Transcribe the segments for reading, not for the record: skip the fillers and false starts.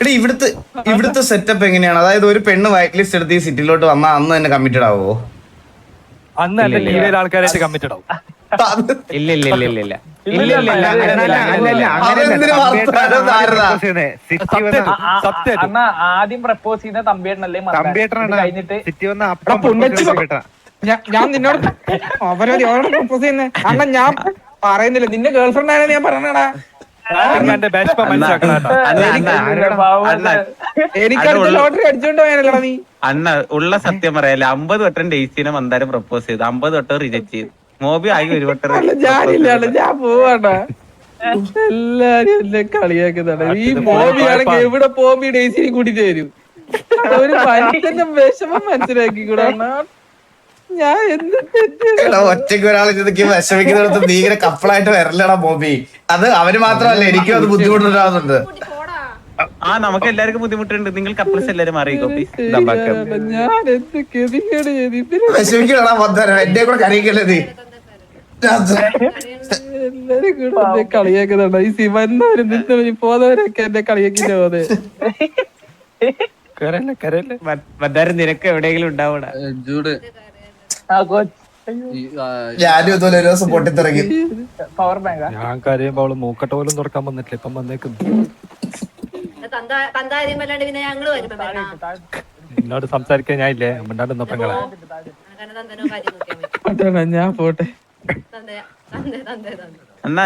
എടി ഇവിടുത്തെ സെറ്റപ്പ് എങ്ങനെയാണ്? അതായത് ഒരു പെണ്ണ് വൈറ്റ് ലിസ്റ്റ് എടുത്ത് ഈ സിറ്റിയിലോട്ട് വന്നാൽ അന്ന് തന്നെ കമ്മിറ്റഡ് ആവോ? അന്ന് എന്റെ ലീവിലെ ആൾക്കാരായിട്ട് കമ്മിറ്റഡ് ആവും. ഇല്ല ആദ്യം പ്രപ്പോസ് ചെയ്യുന്ന തമ്പിയേട്ടനല്ലേ കഴിഞ്ഞിട്ട് ഞാൻ നിന്നോട് അവരോട് പ്രപ്പോസ് ചെയ്യുന്നേ അണ്ണ ഞാൻ പറയുന്നില്ല. നിന്റെ ഗേൾഫ്രണ്ട് ആണെന്ന് ഞാൻ പറഞ്ഞടാ. എനിക്കടുത്ത ലോട്ടറി അടിച്ചോണ്ട് പോയാലോ നീ. അണ്ണ ഉള്ള സത്യം പറയാല്ലേ, 50 വട്ടം ഡെയ്സിനെ മന്ദാരം പ്രപ്പോസ് ചെയ്തു, 50 വട്ടം റിജക്ട് ചെയ്തു. മോബി ആയി ഒരു വട്ടം. ഞാനില്ലാണ്ട് ഞാൻ പോവാണ്ട. എല്ലാരും എന്നെ കളിയാക്കുന്നതാണ്. ഈ മോബിയാണെങ്കിൽ എവിടെ പോകുമ്പോ ഡേസിനെ കൂട്ടിട്ട് വരും. ഒരു മനുഷ്യന്റെ വിഷമം മനസ്സിലാക്കിക്കൂടാ. ഞാൻ ഒറ്റയ്ക്ക് ഒരാൾ വിഷമിക്കുന്നിടത്ത് നീ ഇങ്ങനെ കപ്പിളായിട്ട് വരലടാ ബോബി. അത് അവന് മാത്രമല്ല, എനിക്കും അത് ബുദ്ധിമുട്ടുണ്ടാകുന്നുണ്ട്. നമുക്ക് എല്ലാവർക്കും ബുദ്ധിമുട്ടുണ്ട്. നിങ്ങൾ കപ്പിൾസ് എല്ലാരും മാറിക്കോ പ്ലീസ്. വിഷമിക്കണടാ മന്ദാരം, എന്റെ കൂടെ കരയിക്കല്ലേ നീ. എല്ലാരും കൂടെ കളിയാക്കുന്നുണ്ട്. ഈ സിവന്നവരും നിന്നവരും പോന്നവരൊക്കെ എന്നെ കളിയാക്കിട്ട് പോന്നെ. മന്ദാരം നിനക്ക് എവിടെയെങ്കിലും ഉണ്ടാവണ ഞാനും ഇതുപോലെ ഒരു ദിവസം പൊട്ടിത്തിറങ്ങി. പവർ ബാങ്കാ ഞാൻ കരയുമ്പോ അവള് മൂക്കട്ട പോലും തുറക്കാൻ വന്നിട്ടില്ല. ഇപ്പം വന്നേക്കുന്നു. എന്നോട് സംസാരിക്കാൻ ഞാൻ ഇല്ലേ മിണ്ടാണ്ട് പെങ്ങളെ. ഞാൻ പോട്ടെ. എന്നാ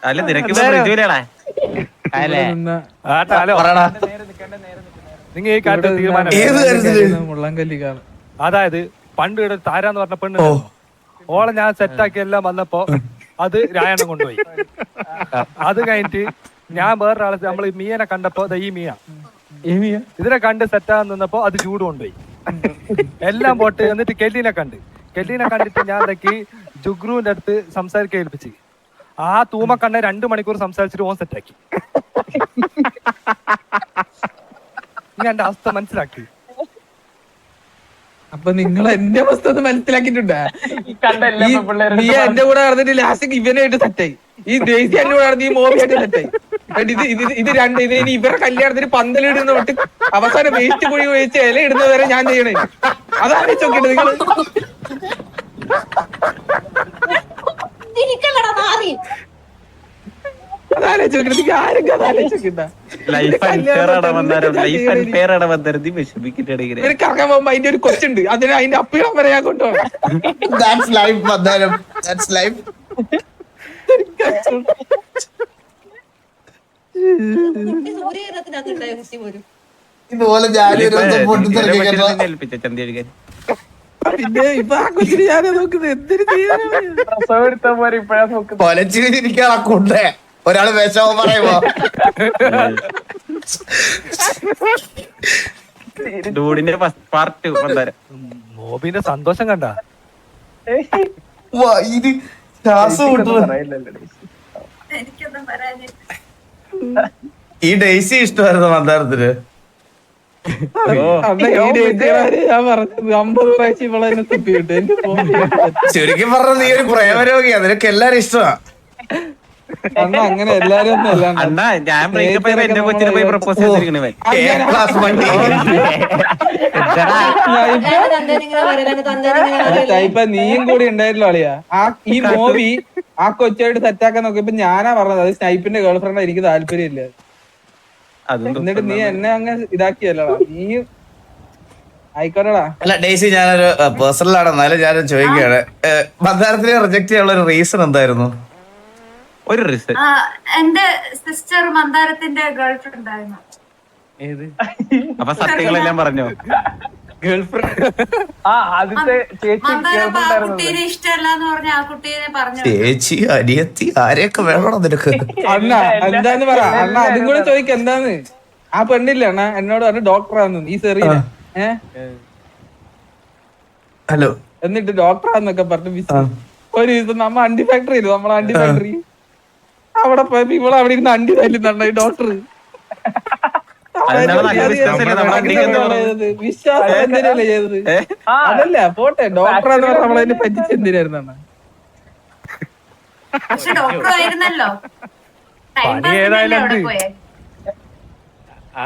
അല്ല നിനക്ക് ഋജുവിലാണേ നിങ്ങൾ ഈ കാര്യത്തിൽ തീരുമാനം. മുള്ളംകല്ലി കാണും. അതായത് പണ്ട് ഇവിടെ താരാന്ന് പറഞ്ഞ പെണ്ണ് ഓളെ ഞാൻ സെറ്റാക്കി എല്ലാം വന്നപ്പോ അത് രായണ്ണം കൊണ്ടുപോയി. അത് കഴിഞ്ഞിട്ട് ഞാൻ വേറൊരാളെ നമ്മള് മീയനെ കണ്ടപ്പോ ഈ മീയ ഇതിനെ കണ്ട് സെറ്റാകാൻ നിന്നപ്പോ അത് ചൂട് കൊണ്ടുപോയി. എല്ലാം പോട്ട് എന്നിട്ട് കെല്ലിനെ കണ്ടിട്ട് ഞാൻ എന്തൊക്കെ ജുഗ്രുവിന്റെ അടുത്ത് സംസാരിക്കാൻ ഏൽപ്പിച്ച് ആ തൂമ കണ്ട 2 മണിക്കൂർ സംസാരിച്ചിട്ട് ഓൻ സെറ്റാക്കി. ഞാൻ എന്റെ അവസ്ഥ മനസ്സിലാക്കി. അപ്പൊ നിങ്ങൾ എന്റെ അവസ്ഥ ഒന്ന് മനസ്സിലാക്കിയിട്ടുണ്ടാ? നീ എന്റെ കൂടെ നടന്നിട്ട് ലാസ്റ്റ് ഇവനായിട്ട് സെറ്റായി. ഈ ദേശി എന്റെ കൂടെ നടന്ന് ഈ മോബിയായിട്ട് സെറ്റായി. ഇത് രണ്ട് ഇത് ഇനി ഇവരുടെ കല്യാണത്തിന് പന്തലിടുന്ന തൊട്ട് അവസാനം വേസ്റ്റ് കുഴി ഒഴിച്ച് ഇല ഇടുന്നത് വരെ ഞാൻ ചെയ്യണേ. അതാണ് ചോക്കിട്ട് നിങ്ങൾ കറങ്ങാൻ പോകുമ്പോ അതിന്റെ ഒരു കൊച്ചുണ്ട്, അതിന് അതിന്റെ അപ്പിടം വരെ ഞാൻ കൊണ്ടുപോകണം. ഇതുപോലെ പിന്നെ ഇപ്പൊ ആ കൊച്ചിന് ഞാനാ നോക്കുന്നത്. എന്തൊരു കൊലച്ചിരിക്കാ കൊണ്ടേ ഒരാള് വിഷമം പറയുമ്പോ മോബിന്റെ സന്തോഷം കണ്ട ഇത് ശ്വാസം ഈ ഡേസി ഇഷ്ടമായിരുന്നു മന്ദാരത്തിന്. ഞാൻ പറഞ്ഞത് 50 പ്രാവശ്യം ഇവളെ തുപ്പിയിട്ട് എന്റെ ചുരുക്കി പറഞ്ഞ നീ ഒരു പ്രേമരോഗിയാ, നിനക്ക് എല്ലാരും ഇഷ്ടമാ. അങ്ങനെ എല്ലാരും ഒന്നും അല്ല. ഇപ്പൊ നീയും കൂടി ഉണ്ടായിരുന്നല്ലോ അളിയാ. ഈ മൂവി ആ കൊച്ചായിട്ട് സെറ്റാക്കാൻ നോക്കിയപ്പോ ഞാനാ പറഞ്ഞത് അത് സ്നൈപ്പിന്റെ ഗേൾഫ്രണ്ട് എനിക്ക് താല്പര്യമില്ല. എന്നിട്ട് നീ എന്നെ അങ്ങ് ഇതാക്കിയല്ലോ. നീ ആയിക്കോട്ടെടാ. അല്ല ഡേസി, ഞാനൊരു പേഴ്സണലാണ്, എന്നാലും ഞാനൊരു ചോദിക്കുകയാണ്, മന്ദാരത്തിനെ റിജക്ട് ചെയ്യാനുള്ള ഒരു റീസൺ എന്തായിരുന്നു? ഒരു റീസൺ എന്റെ സിസ്റ്റർ മന്ദാരത്തിന്റെ ഗേൾഫ്രണ്ട് ആയിരുന്നു. അപ്പൊ സത്യങ്ങളെല്ലാം പറഞ്ഞോ? കുട്ടീനെ ഇഷ്ടമല്ലാന്ന് പറഞ്ഞ ആ കുട്ടീനെ പറഞ്ഞു. ചേച്ചി അനിയത്തി ആരെയൊക്കെ വേണം നിനക്ക്? അണ്ണ എന്താന്ന് പറ അണ്ണ, അതും കൂടെ ചോദിക്ക. എന്താന്ന് ആ പെണ്ണില്ല അണ്ണ എന്നോട് പറഞ്ഞു ഡോക്ടറാന്ന് ഈ സെറീന. ഹലോ എന്നിട്ട് ഡോക്ടറാന്നൊക്കെ പറഞ്ഞു ഒരു ദിവസം നമ്മ അണ്ടി ഫാക്ടറി ഇല്ല, നമ്മളെ അണ്ടി ഫാക്ടറി അവിടെ പോയപ്പോ ഇവിടെ അവിടെ ഇരുന്ന് അണ്ടി തല്ലുന്നുണ്ട ഈ ഡോക്ടർ. വിശ്വാസം എന്തിനല്ലേ ചെയ്തത്? അതല്ല പോട്ടെ, ഡോക്ടറാന്ന് പറഞ്ഞ നമ്മളതിനെ പറ്റിച്ച് എന്തിനായിരുന്നു? പക്ഷെ ഡോക്ടർ ആയിരുന്നല്ലോ. ആ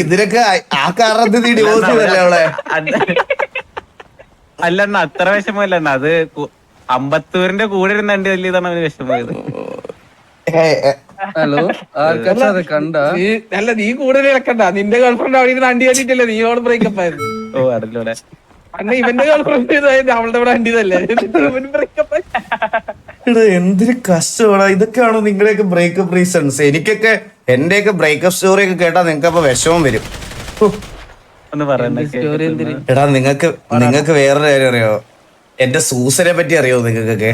ഇതിനൊക്കെ ആ കാരണത്തിൽ നീ ഡിവോഴ്സ് ചെയ്തല്ലേ അവളെ? അല്ലെണ്ണ അത്ര വിഷമല്ലണ്ണ, അത് അമ്പത്തൂരിന്റെ കൂടെ ഇരുന്ന് എന്റെ വലിയ ഇതാണ് അവന് വിഷമമായത്. ഹലോ ആർക്കാ കണ്ട അല്ല നീ കൂടുതൽ ഇളക്കണ്ട, നിന്റെ ഗേൾഫ്രണ്ട് അവിടെ ഇരുന്ന് അണ്ടി കണ്ടിട്ടില്ലേ, നീയോട് ബ്രേക്കപ്പ് ആയിരുന്നു. ഓ അറിയില്ല അന്ന ഇവന്റെ ഗേൾഫ്രണ്ട് അവളുടെ ഇവിടെ അണ്ടിയതല്ലേ, ബ്രേക്കപ്പ്. എടാ എന്തൊരു കഷ്ടമാണ്. ഇതൊക്കെയാണോ നിങ്ങളുടെയൊക്കെ ബ്രേക്കപ്പ് റീസൺസ്? എനിക്കൊക്കെ എന്റെയൊക്കെ ബ്രേക്കപ്പ് സ്റ്റോറി ഒക്കെ കേട്ടാ നിങ്ങൾക്ക് അപ്പൊ വിഷമം വരും. ഒന്ന് പറയുന്നത്. എടാ നിങ്ങൾക്ക് വേറൊരു കാര്യം അറിയോ? എന്റെ സൂസനെ പറ്റി അറിയോ നിങ്ങൾക്കൊക്കെ?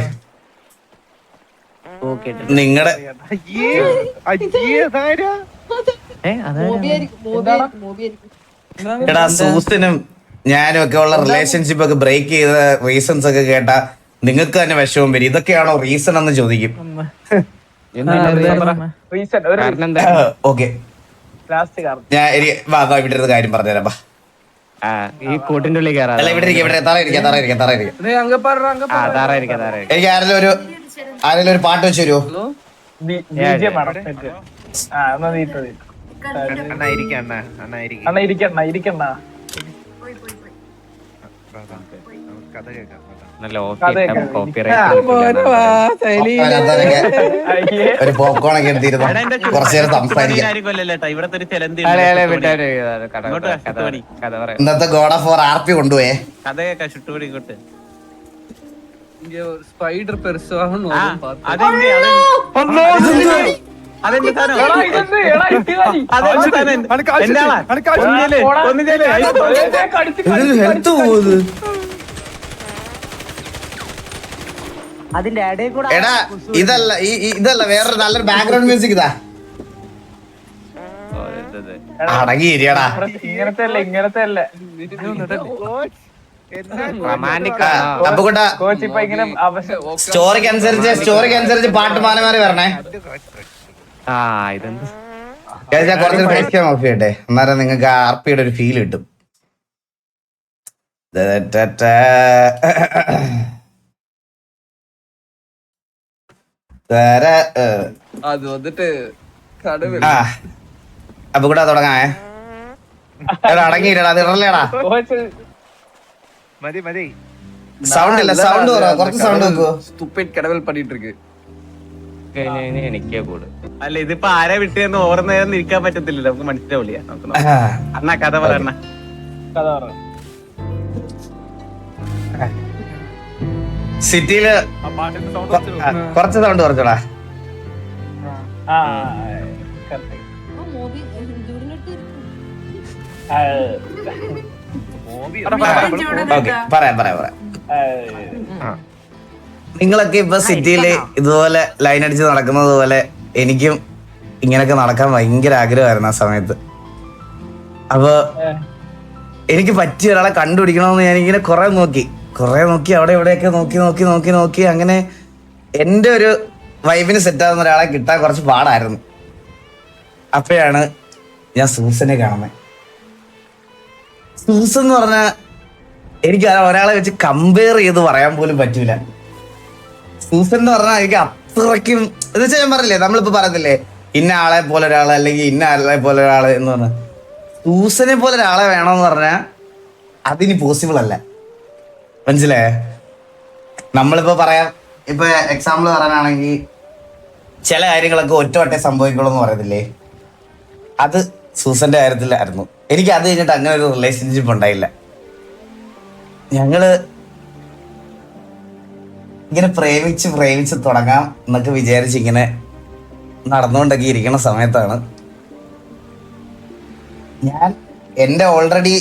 നിങ്ങളുടെ എടാ സൂസനും ഞാനും ഒക്കെ ഉള്ള റിലേഷൻഷിപ്പ് ഒക്കെ ബ്രേക്ക് ചെയ്ത റീസൺസ് ഒക്കെ കേട്ടാ നിങ്ങൾക്ക് തന്നെ വിഷമം വരും. ഇതൊക്കെയാണോ റീസൺ എന്ന് ചോദിക്കും. റീസൺ ഒരു ഓക്കെ ലാസ്റ്റ് കാരണം ഞാൻ ഇവിടെ ഇരുന്ന് കാര്യം പറഞ്ഞുതരാം. ബാ. ഈ കൂട്ടിന്റെ ഉള്ളിൽ കയറാം. അല്ല ഇവിടെ ഇരിക്കാം, ഇവിടെ തറ ഇരിക്കാം. എനിക്ക് ആരെങ്കിലും ഒരു പാട്ട് വെച്ച് തരുമോ? BGM വേണം സെറ്റ്. എന്നാ നീട്ടത് അണ്ണ ഇരിക്കണ്ണ പോയി പോയി പോയി ഒരു പോപ്കോൺ ഒക്കെ എടുത്തിരുന്നു കുറച്ചു നേരം സംസാരിക്കാം. ഇവിടത്തെ ഒരു ചെലന്തി ഇന്നത്തെ ഗോഡ് ഓഫ് വാർ RP കൊണ്ടുപോയേ. കഥ കേൾക്കാം, ചുട്ടുപടി ഇങ്ങോട്ട്. സ്പൈഡർ പെരുസാകുന്നു. അതെന്റെ സാധനം. ഇതെന്ത് എടാ ഇട്ടുകാരി അതെന്റെ സാധനം. എന്റെ ആളാ. ഒന്ന് ചെല്ല്. ഹെൽത്ത് പോകുന്നത്. അതിന്റെ ഇടയിൽ കൂടെ എടാ ഇതല്ല വേറൊരു നല്ലൊരു ബാക്ക്ഗ്രൗണ്ട് മ്യൂസിക് ഇതാ. അടങ്ങിയിരിക്കടാ. ഇങ്ങനത്തെ അല്ലേ അപ്പൊ കൂട്ടാ കോച്ച് ഇപ്പൊ ഇങ്ങനെ സ്റ്റോറിക്ക് അനുസരിച്ച് പാട്ട് മാറി മാറി വരണേ. ഇതെന്ത് ഞാൻ കുറച്ചൊരു ഫേസ് ക്യാം ഓഫ് ചെയ്യട്ടെ, എന്നാലും നിങ്ങൾക്ക് RPയുടെ ഒരു ഫീൽ കിട്ടും. അത് വന്നിട്ട് കടവിൽ അപ്പൊ കൂടെ തുടങ്ങാമേ. അടങ്ങിയില്ലടാ, അത് ഇടല്ലേടാ. കോച്ച് സൗണ്ട് ഇല്ല, സൗണ്ട് കുറച്ച് സൗണ്ട് വെക്കോ. സ്റ്റുപ്പിഡ് കടവിൽ பண்ணிட்டு இருக்கு. എനിക്കേ കൂട്. അല്ല ഇതിപ്പോ ആരെ വിട്ടേന്ന് ഓർമ്മ ഇരിക്കാൻ പറ്റത്തില്ലല്ലോ, നമുക്ക് മനസ്സിലാവില്ല. അണ്ണാ കഥ പറയണ. കഥ പറ. സിറ്റിയില് കുറച്ച് സൗണ്ട് കുറച്ചോടാ. ആ correct. ഓക്കെ പറയാം. നിങ്ങളൊക്കെ ഇപ്പൊ സിറ്റിയില് ഇതുപോലെ ലൈൻ അടിച്ച് നടക്കുന്നത് പോലെ എനിക്കും ഇങ്ങനൊക്കെ നടക്കാൻ ഭയങ്കര ആഗ്രഹമായിരുന്നു ആ സമയത്ത്. അപ്പൊ എനിക്ക് പറ്റിയ ഒരാളെ കണ്ടുപിടിക്കണമെന്ന് ഞാനിങ്ങനെ കുറെ നോക്കി അവിടെ ഇവിടെയൊക്കെ നോക്കി അങ്ങനെ എൻ്റെ ഒരു വൈബിന് സെറ്റാകുന്ന ഒരാളെ കിട്ടാൻ കുറച്ച് പാടായിരുന്നു. അപ്പോഴാണ് ഞാൻ സൂസനെ കാണുന്നത്. സൂസൻ എന്ന് പറഞ്ഞാൽ എനിക്ക് ഒരാളെ വെച്ച് കമ്പയർ ചെയ്ത് പറയാൻ പോലും പറ്റൂല. സൂസൻ എന്ന് പറഞ്ഞാൽ എനിക്ക് അത്രയ്ക്കും എന്ന് വെച്ചാൽ ഞാൻ പറഞ്ഞില്ലേ, നമ്മളിപ്പോ പറയത്തില്ലേ ഇന്ന ആളെ പോലെ ഒരാള് അല്ലെങ്കിൽ ഇന്ന ആളെ പോലെ ഒരാള് എന്ന് പറഞ്ഞാൽ സൂസനെ പോലെ ഒരാളെ വേണമെന്ന് പറഞ്ഞാൽ അതിന് പോസിബിൾ അല്ല. മനസ്സിലായേ? നമ്മളിപ്പോ പറയാം, ഇപ്പൊ എക്സാമ്പിൾ പറയാനാണെങ്കിൽ ചില കാര്യങ്ങളൊക്കെ ഒറ്റ സംഭവിക്കുള്ളൂ എന്ന് പറയത്തില്ലേ, അത് സൂസന്റെ കാര്യത്തിലായിരുന്നു. എനിക്ക് അത് കഴിഞ്ഞിട്ട് അങ്ങനെ ഒരു റിലേഷൻഷിപ്പ് ഉണ്ടായില്ല. ഞങ്ങള് ഇങ്ങനെ പ്രേമിച്ച് തുടങ്ങാം എന്നൊക്കെ വിചാരിച്ച് ഇങ്ങനെ നടന്നുകൊണ്ടൊക്കെ ഇരിക്കുന്ന സമയത്താണ് ഞാൻ എൻ്റെ ഓൾറെഡി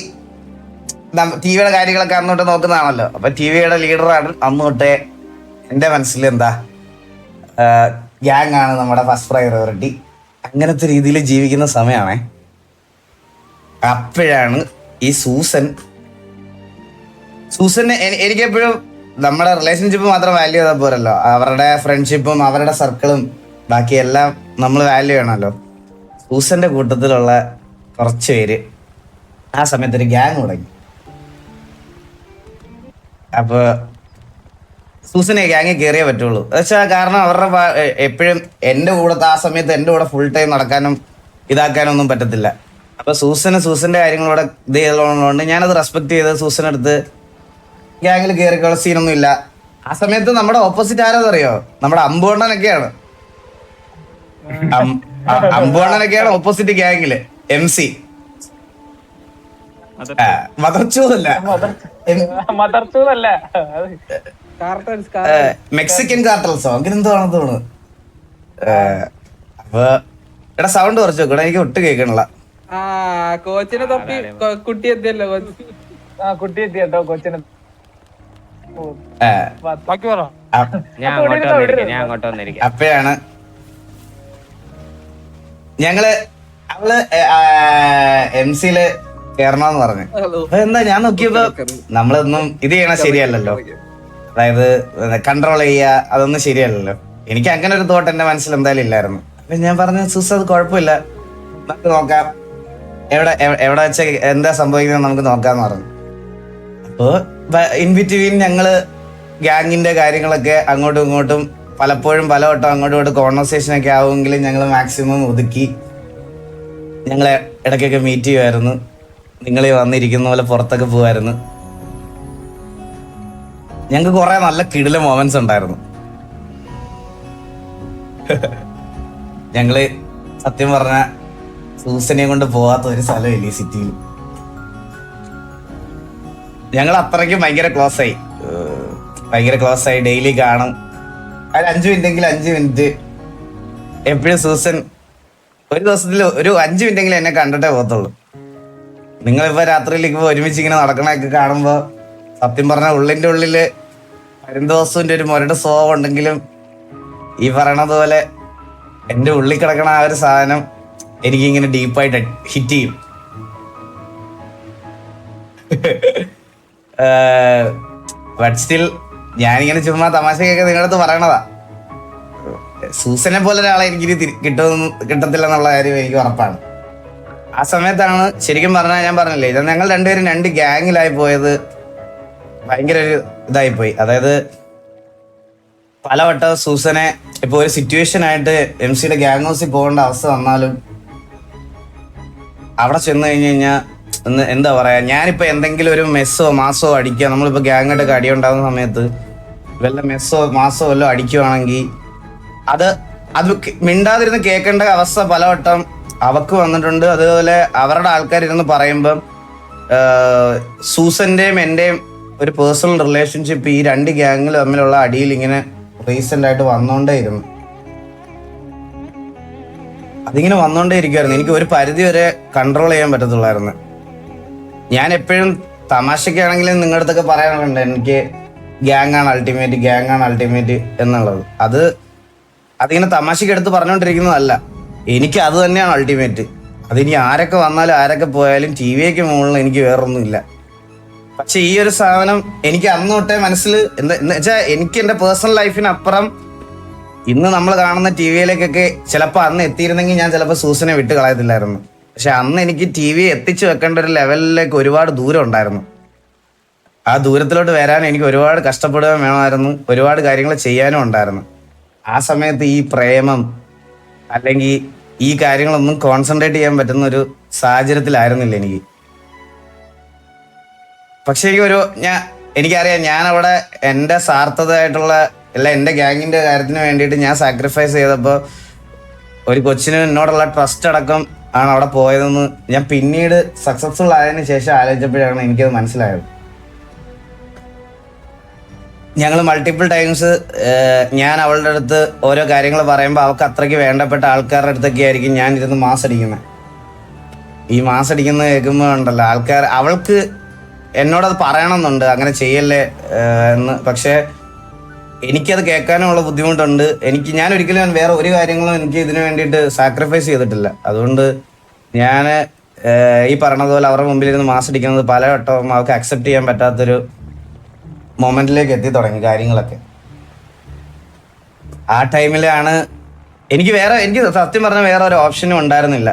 ടിവിയുടെ കാര്യങ്ങളൊക്കെ അന്ന് തൊട്ട് നോക്കുന്നതാണല്ലോ. അപ്പൊ ടിവിയുടെ ലീഡറാണ് അന്ന് തൊട്ടേ. എൻ്റെ മനസ്സിൽ എന്താ ഗ്യാങ് ആണ് നമ്മുടെ ഫസ്റ്റ് പ്രയോറിറ്റി, അങ്ങനത്തെ രീതിയിൽ ജീവിക്കുന്ന സമയമാണേ. അപ്പോഴാണ് ഈ സൂസന് എനിക്കെപ്പോഴും നമ്മുടെ റിലേഷൻഷിപ്പ് മാത്രം വാല്യൂ ചെയ്താൽ പോരല്ലോ, അവരുടെ ഫ്രണ്ട്ഷിപ്പും അവരുടെ സർക്കിളും ബാക്കിയെല്ലാം നമ്മൾ വാല്യൂ ചെയ്യണമല്ലോ. സൂസന്റെ കൂട്ടത്തിലുള്ള കുറച്ച് പേര് ആ സമയത്ത് ഒരു ഗ്യാങ് തുടങ്ങി. അപ്പൊ സൂസനെ ഗ്യാങ്ങിൽ കയറിയേ പറ്റുള്ളൂ. വെച്ചാൽ കാരണം അവരുടെ എപ്പോഴും എൻ്റെ കൂടെ ആ സമയത്ത് എൻ്റെ കൂടെ ഫുൾ ടൈം നടക്കാനും ഇതാക്കാനും ഒന്നും പറ്റത്തില്ല. അപ്പൊ സൂസന്റെ കാര്യങ്ങളോടെ ഇത് ചെയ്തുള്ളതുകൊണ്ട് ഞാനത് റെസ്പെക്ട് ചെയ്ത് സൂസനടുത്ത് ഗ്യാങ്ങിൽ കയറിക്കുള്ള സീനൊന്നും ഇല്ല. ആ സമയത്ത് നമ്മുടെ ഓപ്പോസിറ്റ് ആരാന്നറിയോ? നമ്മുടെ അമ്പുവണ്ണനൊക്കെയാണ്. അമ്പുവണ്ണനൊക്കെയാണ് ഓപ്പോസിറ്റ് ഗ്യാങ്ങില് MC. മദർച്ചൂതല്ല, മദർച്ചൂതല്ല, മെക്സിക്കൻ കാർട്ടൽസോ അങ്ങനെ എന്തോ ആണെന്ന് തോന്നുന്നു. അപ്പൊ എടാ സൗണ്ട് കുറച്ച് നോക്കണം, എനിക്ക് ഒട്ടും കേൾക്കണില്ല. കോച്ചിനെ തപ്പി കുട്ടി എത്തിയല്ലോ. കുട്ടി എത്തി കേട്ടോ കൊച്ചിന്. ബാക്കി പറ. ഞാൻ അങ്ങോട്ട് വന്നിരിക്കാം. അപ്പഴാണ് ഞങ്ങള് അവള് MC-ല് കേറണമെന്ന് പറഞ്ഞു. അപ്പൊ എന്താ ഞാൻ നോക്കിയപ്പോ നമ്മളൊന്നും ഇത് ചെയ്യണ ശരിയല്ലല്ലോ, അതായത് കൺട്രോൾ ചെയ്യുക അതൊന്നും ശരിയല്ലല്ലോ. എനിക്ക് അങ്ങനെ ഒരു തോട്ട് എന്റെ മനസ്സിൽ എന്തായാലും ഇല്ലായിരുന്നു. അപ്പൊ ഞാൻ പറഞ്ഞു സൂസ് അത് കുഴപ്പമില്ല, നമുക്ക് നോക്കാം, എവിടെ വെച്ച എന്താ സംഭവിക്കുന്നത് നമുക്ക് നോക്കാന്ന് പറഞ്ഞു. അപ്പോ ഇൻ ബിറ്റ്വീൻ ഞങ്ങള് ഗ്യാങ്ങിന്റെ കാര്യങ്ങളൊക്കെ അങ്ങോട്ടും ഇങ്ങോട്ടും പലപ്പോഴും പലവട്ടം അങ്ങോട്ടും ഇങ്ങോട്ടും കോൺവെർസേഷൻ ഒക്കെ ആവുമെങ്കിലും ഞങ്ങൾ മാക്സിമം ഒതുക്കി ഞങ്ങളെ ഇടയ്ക്കൊക്കെ മീറ്റ് ചെയ്യുമായിരുന്നു. നിങ്ങൾ വന്നിരിക്കുന്ന പോലെ പുറത്തൊക്കെ പോവായിരുന്നു. ഞങ്ങൾക്ക് കുറെ നല്ല കിടില മൊമെന്റ്സ് ഉണ്ടായിരുന്നു. ഞങ്ങള് സത്യം പറഞ്ഞ സൂസനെ കൊണ്ട് പോവാത്ത ഒരു സ്ഥലമില്ല ഈ സിറ്റിയിൽ. ഞങ്ങൾ അത്രയ്ക്കും ഭയങ്കര ക്ലോസ് ആയി ഡെയിലി കാണും. അതിൽ 5 മിനിറ്റെങ്കിലും 5 മിനിറ്റ് എപ്പോഴും സൂസൻ ഒരു ദിവസത്തിൽ ഒരു 5 മിനിറ്റെങ്കിലും എന്നെ കണ്ടിട്ടേ പോകത്തുള്ളൂ. നിങ്ങളിപ്പോ രാത്രിയിലേക്ക് ഒരുമിച്ച് ഇങ്ങനെ നടക്കണൊക്കെ കാണുമ്പോ സത്യം പറഞ്ഞ ഉള്ളിന്റെ ഉള്ളില് അരുന്തോസുവിന്റെ ഒരു മുരട് സ്വഭാവം ഉണ്ടെങ്കിലും ഈ പറയണത് പോലെ എന്റെ ഉള്ളിൽ കിടക്കണ ആ ഒരു സാധനം എനിക്കിങ്ങനെ ഡീപ്പായിട്ട് ഹിറ്റ് ചെയ്യും. ബട്ട് സ്റ്റിൽ ഞാനിങ്ങനെ ചുമ്മാ തമാശക്കൊക്കെ നിങ്ങളുടെ അടുത്ത് പറയണതാ. സൂസനെ പോലെ ഒരാളെ എനിക്ക് കിട്ടത്തില്ല എന്നുള്ള കാര്യം എനിക്ക് ഉറപ്പാണ്. ആ സമയത്താണ് ശരിക്കും പറഞ്ഞാൽ ഞാൻ പറഞ്ഞില്ലേ, ഇത് ഞങ്ങൾ രണ്ടുപേരും 2 ഗ്യാങ്ങിലായി പോയത് ഭയങ്കര ഒരു ഇതായിപ്പോയി. അതായത് പലവട്ടം സൂസനെ ഇപ്പൊ ഒരു സിറ്റുവേഷൻ ആയിട്ട് MC-യുടെ ഗ്യാങ് ഹൗസിൽ പോകേണ്ട അവസ്ഥ വന്നാലും അവിടെ ചെന്ന് കഴിഞ്ഞ് കഴിഞ്ഞാൽ എന്താ പറയാ, ഞാനിപ്പോ എന്തെങ്കിലും ഒരു മെസ്സോ മാസോ അടിക്കുക, നമ്മളിപ്പോ ഗ്യാങ്ങായിട്ടൊക്കെ അടിയുണ്ടാകുന്ന സമയത്ത് വല്ല മെസ്സോ മാസോ വല്ലതും അടിക്കുവാണെങ്കിൽ അത് മിണ്ടാതിരുന്ന് കേൾക്കേണ്ട അവസ്ഥ പലവട്ടം അവക്ക് വന്നിട്ടുണ്ട്. അതുപോലെ അവരുടെ ആൾക്കാരിരുന്ന് പറയുമ്പം സൂസന്റെയും എന്റെയും ഒരു പേഴ്സണൽ റിലേഷൻഷിപ്പ് ഈ 2 ഗ്യാങ്ങിൽ തമ്മിലുള്ള അടിയിൽ ഇങ്ങനെ റീസെന്റ് ആയിട്ട് വന്നോണ്ടേയിരുന്നു. അതിങ്ങനെ വന്നോണ്ടേ ഇരിക്കുമായിരുന്നു. എനിക്ക് ഒരു പരിധി വരെ കൺട്രോൾ ചെയ്യാൻ പറ്റത്തുള്ളായിരുന്നു. ഞാൻ എപ്പോഴും തമാശക്കാണെങ്കിലും നിങ്ങളുടെ അടുത്തൊക്കെ പറയാറുണ്ട് എനിക്ക് ഗ്യാങ് ആണ് അൾട്ടിമേറ്റ് എന്നുള്ളത്. അതിങ്ങനെ തമാശക്ക് എടുത്ത് പറഞ്ഞുകൊണ്ടിരിക്കുന്നതല്ല, എനിക്ക് അത് തന്നെയാണ് അൾട്ടിമേറ്റ്. അതിനി ആരൊക്കെ വന്നാലും ആരൊക്കെ പോയാലും TV-ക്ക് മുകളിൽ എനിക്ക് വേറൊന്നുമില്ല. പക്ഷെ ഈ ഒരു സാധനം എനിക്ക് അന്ന് തൊട്ടേ മനസ്സിൽ എന്ന് വെച്ചാൽ എനിക്ക് എൻ്റെ പേഴ്സണൽ ലൈഫിനപ്പുറം ഇന്ന് നമ്മൾ കാണുന്ന TV-യിലേക്കൊക്കെ ചിലപ്പോൾ അന്ന് എത്തിയിരുന്നെങ്കിൽ ഞാൻ ചിലപ്പോൾ സൂസനെ വിട്ട് കളയത്തില്ലായിരുന്നു. പക്ഷെ അന്ന് എനിക്ക് TV എത്തിച്ചു വെക്കേണ്ട ഒരു ലെവലിലേക്ക് ഒരുപാട് ദൂരം ഉണ്ടായിരുന്നു. ആ ദൂരത്തിലോട്ട് വരാൻ എനിക്ക് ഒരുപാട് കഷ്ടപ്പെടുക വേണമായിരുന്നു, ഒരുപാട് കാര്യങ്ങൾ ചെയ്യാനും ഉണ്ടായിരുന്നു. ആ സമയത്ത് ഈ പ്രേമം അല്ലെങ്കിൽ ഈ കാര്യങ്ങളൊന്നും കോൺസെൻട്രേറ്റ് ചെയ്യാൻ പറ്റുന്ന ഒരു സാഹചര്യത്തിലായിരുന്നില്ല എനിക്ക്. പക്ഷെ എനിക്കറിയാം ഞാൻ അവിടെ എൻ്റെ സാർത്ഥതയായിട്ടുള്ള എൻ്റെ ഗ്യാങ്ങിൻ്റെ കാര്യത്തിന് വേണ്ടിയിട്ട് ഞാൻ സാക്രിഫൈസ് ചെയ്തപ്പോൾ ഒരു കൊച്ചിന് എന്നോടുള്ള ട്രസ്റ്റ് അടക്കം ആണ് അവിടെ പോയതെന്ന് ഞാൻ പിന്നീട് സക്സസ്ഫുൾ ആയതിനു ശേഷം ആലോചിച്ചപ്പോഴാണ് എനിക്കത് മനസ്സിലായത്. ഞങ്ങൾ മൾട്ടിപ്പിൾ ടൈംസ് ഞാൻ അവളുടെ അടുത്ത് ഓരോ കാര്യങ്ങൾ പറയുമ്പോൾ അവൾക്ക് അത്രയ്ക്ക് വേണ്ടപ്പെട്ട ആൾക്കാരുടെ അടുത്തൊക്കെ ആയിരിക്കും ഞാൻ ഇരുന്ന് മാസ് അടിക്കുന്നത്. ഈ മാസ് അടിക്കുന്നത് കേൾക്കുമ്പോൾ ഉണ്ടല്ലോ ആൾക്കാർ അവൾക്ക് എന്നോടത് പറയണമെന്നുണ്ട് അങ്ങനെ ചെയ്യല്ലേ എന്ന്. പക്ഷേ എനിക്കത് കേൾക്കാനുമുള്ള ബുദ്ധിമുട്ടുണ്ട്. ഞാൻ ഒരിക്കലും വേറെ ഒരു കാര്യങ്ങളും എനിക്ക് ഇതിനു വേണ്ടിയിട്ട് സാക്രിഫൈസ് ചെയ്തിട്ടില്ല. അതുകൊണ്ട് ഞാൻ ഈ പറഞ്ഞതുപോലെ അവരുടെ മുമ്പിലിരുന്ന് മാസ് അടിക്കുന്നത് പലവട്ടം അവർക്ക് അക്സെപ്റ്റ് ചെയ്യാൻ പറ്റാത്തൊരു മൊമെന്റിലേക്ക് എത്തി തുടങ്ങി കാര്യങ്ങളൊക്കെ. ആ ടൈമിലാണ് എനിക്ക് സത്യം പറഞ്ഞാൽ വേറെ ഒരു ഓപ്ഷനും ഉണ്ടായിരുന്നില്ല.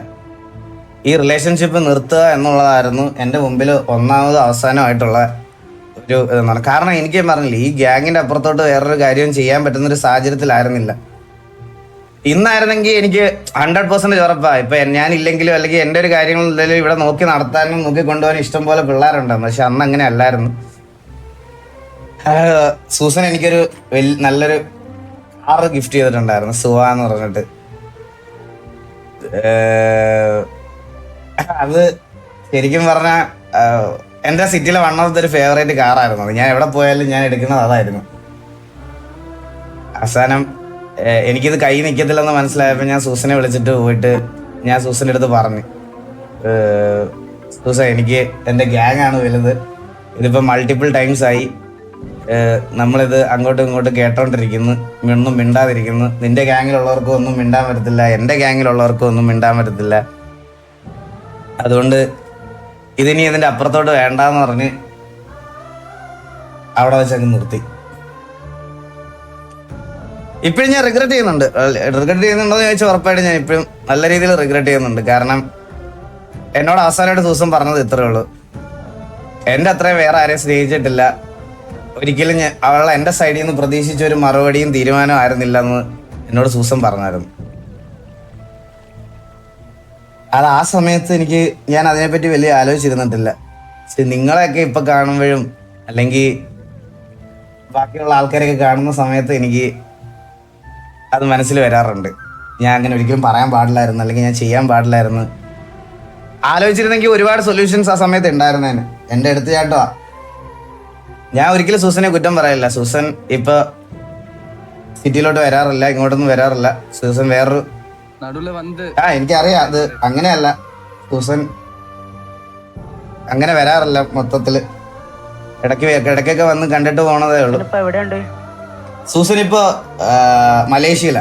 ഈ റിലേഷൻഷിപ്പ് നിർത്തുക എന്നുള്ളതായിരുന്നു എൻ്റെ മുമ്പിൽ ഒന്നാമത് അവസാനമായിട്ടുള്ള ഒരു ഇതെന്നാണ്. കാരണം എനിക്ക് പറഞ്ഞില്ലേ, ഈ ഗ്യാങ്ങിന്റെ അപ്പുറത്തോട്ട് വേറൊരു കാര്യവും ചെയ്യാൻ പറ്റുന്ന ഒരു സാഹചര്യത്തിലായിരുന്നില്ല. ഇന്നായിരുന്നെങ്കിൽ എനിക്ക് 100% ഉറപ്പാ. ഇപ്പൊ ഞാനില്ലെങ്കിലും അല്ലെങ്കിൽ എന്റെ ഒരു കാര്യങ്ങൾ എന്തെങ്കിലും ഇവിടെ നോക്കി നടത്താനും നോക്കി കൊണ്ടുപോകാനും ഇഷ്ടം പോലെ പിള്ളേരുണ്ടായിരുന്നു. പക്ഷെ അന്ന് അങ്ങനെ അല്ലായിരുന്നു. സൂസൻ എനിക്കൊരു നല്ലൊരു കാറ് ഗിഫ്റ്റ് ചെയ്തിട്ടുണ്ടായിരുന്നു, സുവ എന്ന് പറഞ്ഞിട്ട്. അത് ശരിക്കും പറഞ്ഞ എന്റെ സിറ്റിയിലെ വൺ ഓഫ് ഒരു ഫേവറേറ്റ് കാറായിരുന്നു അത്. ഞാൻ എവിടെ പോയാലും ഞാൻ എടുക്കുന്നത് അതായിരുന്നു. അവസാനം എനിക്കിത് കൈ നിൽക്കത്തില്ലെന്ന് മനസ്സിലായപ്പോൾ ഞാൻ സൂസനെ വിളിച്ചിട്ട് പോയിട്ട് ഞാൻ സൂസന്റെ അടുത്ത് പറഞ്ഞു, സൂസ എനിക്ക് എൻ്റെ ഗ്യാങ് ആണ് വലുത്, ഇതിപ്പോൾ മൾട്ടിപ്പിൾ ടൈംസ് ആയി, നമ്മളിത് അങ്ങോട്ടും ഇങ്ങോട്ടും കേട്ടോണ്ടിരിക്കുന്നു, ഒന്നും മിണ്ടാതിരിക്കുന്നു. നിന്റെ ഗ്യാങ്ങിലുള്ളവർക്കും ഒന്നും മിണ്ടാൻ പറ്റത്തില്ല, എൻ്റെ ഗ്യാങ്ങിലുള്ളവർക്കും ഒന്നും മിണ്ടാൻ പറ്റത്തില്ല. അതുകൊണ്ട് ഇതിനി ഇതിൻ്റെ അപ്പുറത്തോട്ട് വേണ്ടാന്ന് പറഞ്ഞ് അവിടെ വെച്ചങ്ങ് നിർത്തി. ഇപ്പോഴും ഞാൻ റിഗ്രറ്റ് ചെയ്യുന്നുണ്ട്. റിഗ്രറ്റ് ചെയ്യുന്നുണ്ടോ എന്ന് ചോദിച്ചാൽ ഉറപ്പായിട്ട് ഞാൻ ഇപ്പോഴും നല്ല രീതിയിൽ റിഗ്രറ്റ് ചെയ്യുന്നുണ്ട്. കാരണം എന്നോട് അവസാനമായിട്ട് സൂസൻ പറഞ്ഞത് ഇത്രേ ഉള്ളൂ, എൻ്റെ അത്രയും വേറെ ആരെയും സ്നേഹിച്ചിട്ടില്ല, ഒരിക്കലും അവളെ എൻ്റെ സൈഡിൽ നിന്ന് പ്രതീക്ഷിച്ച ഒരു മറുപടിയും തീരുമാനവും ആയിരുന്നില്ല എന്ന് എന്നോട് സൂസൻ പറഞ്ഞായിരുന്നു. അത് ആ സമയത്ത് ഞാൻ അതിനെപ്പറ്റി വലിയ ആലോചിച്ചിരുന്നിട്ടില്ല. പക്ഷെ നിങ്ങളെയൊക്കെ ഇപ്പൊ കാണുമ്പോഴും അല്ലെങ്കിൽ ബാക്കിയുള്ള ആൾക്കാരെയൊക്കെ കാണുന്ന സമയത്ത് എനിക്ക് അത് മനസ്സിൽ വരാറുണ്ട്. ഞാൻ അങ്ങനെ ഒരിക്കലും പറയാൻ പാടില്ലായിരുന്നു, അല്ലെങ്കിൽ ഞാൻ ചെയ്യാൻ പാടില്ലായിരുന്നു. ആലോചിച്ചിരുന്നെങ്കിൽ ഒരുപാട് സൊല്യൂഷൻസ് ആ സമയത്ത് ഉണ്ടായിരുന്നേന് എൻ്റെ അടുത്ത് ചേട്ടോ. ഞാൻ ഒരിക്കലും സൂസനെ കുറ്റം പറയില്ല. സൂസൻ ഇപ്പൊ സിറ്റിയിലോട്ട് വരാറില്ല, ഇങ്ങോട്ടൊന്നും വരാറില്ല. സൂസൻ വേറൊരു നടുവില് വന്ന് എനിക്കറിയാം, അത് അങ്ങനെയല്ല. സൂസൻ അങ്ങനെ വരാറില്ല മൊത്തത്തില്. ഇടയ്ക്കൊക്കെ വന്ന് കണ്ടിട്ട് പോണതേ ഉള്ളൂ. സൂസൻ ഇപ്പൊ മലേഷ്യയില.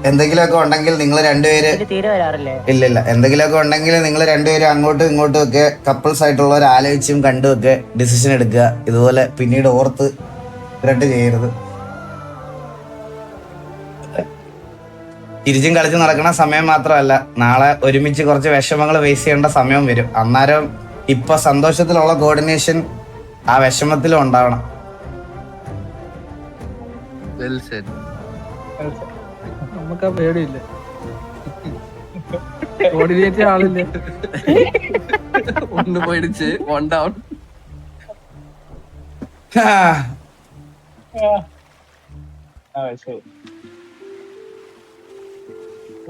എന്തെങ്കിലുമൊക്കെ ഉണ്ടെങ്കിൽ നിങ്ങൾ രണ്ടുപേര് ഇല്ലില്ല, എന്തെങ്കിലുമൊക്കെ ഉണ്ടെങ്കിൽ നിങ്ങൾ രണ്ടുപേരും അങ്ങോട്ടും ഇങ്ങോട്ടും ഒക്കെ കപ്പിൾസ് ആയിട്ടുള്ളവർ ആലോചിച്ചും കണ്ടും ഒക്കെ ഡിസിഷൻ എടുക്കുക. ഇതുപോലെ പിന്നീട് ഓർത്ത് ബ്രെഡ് ചെയ്യരുത്. തിരിച്ചും കളിച്ചും നടക്കുന്ന സമയം മാത്രമല്ല, നാളെ ഒരുമിച്ച് കുറച്ച് വിഷമങ്ങൾ ഫേസ് ചെയ്യേണ്ട സമയം വരും. അന്നേരം ഇപ്പൊ സന്തോഷത്തിലുള്ള കോർഡിനേഷൻ ആ വിഷമത്തിലും ഉണ്ടാവണം. നമുക്ക് ആ പേടിയില്ല, കോർഡിനേറ്റ് ആളില്ല. ഒന്ന് പോയിടിച്ച് വൺ ഡൗൺ.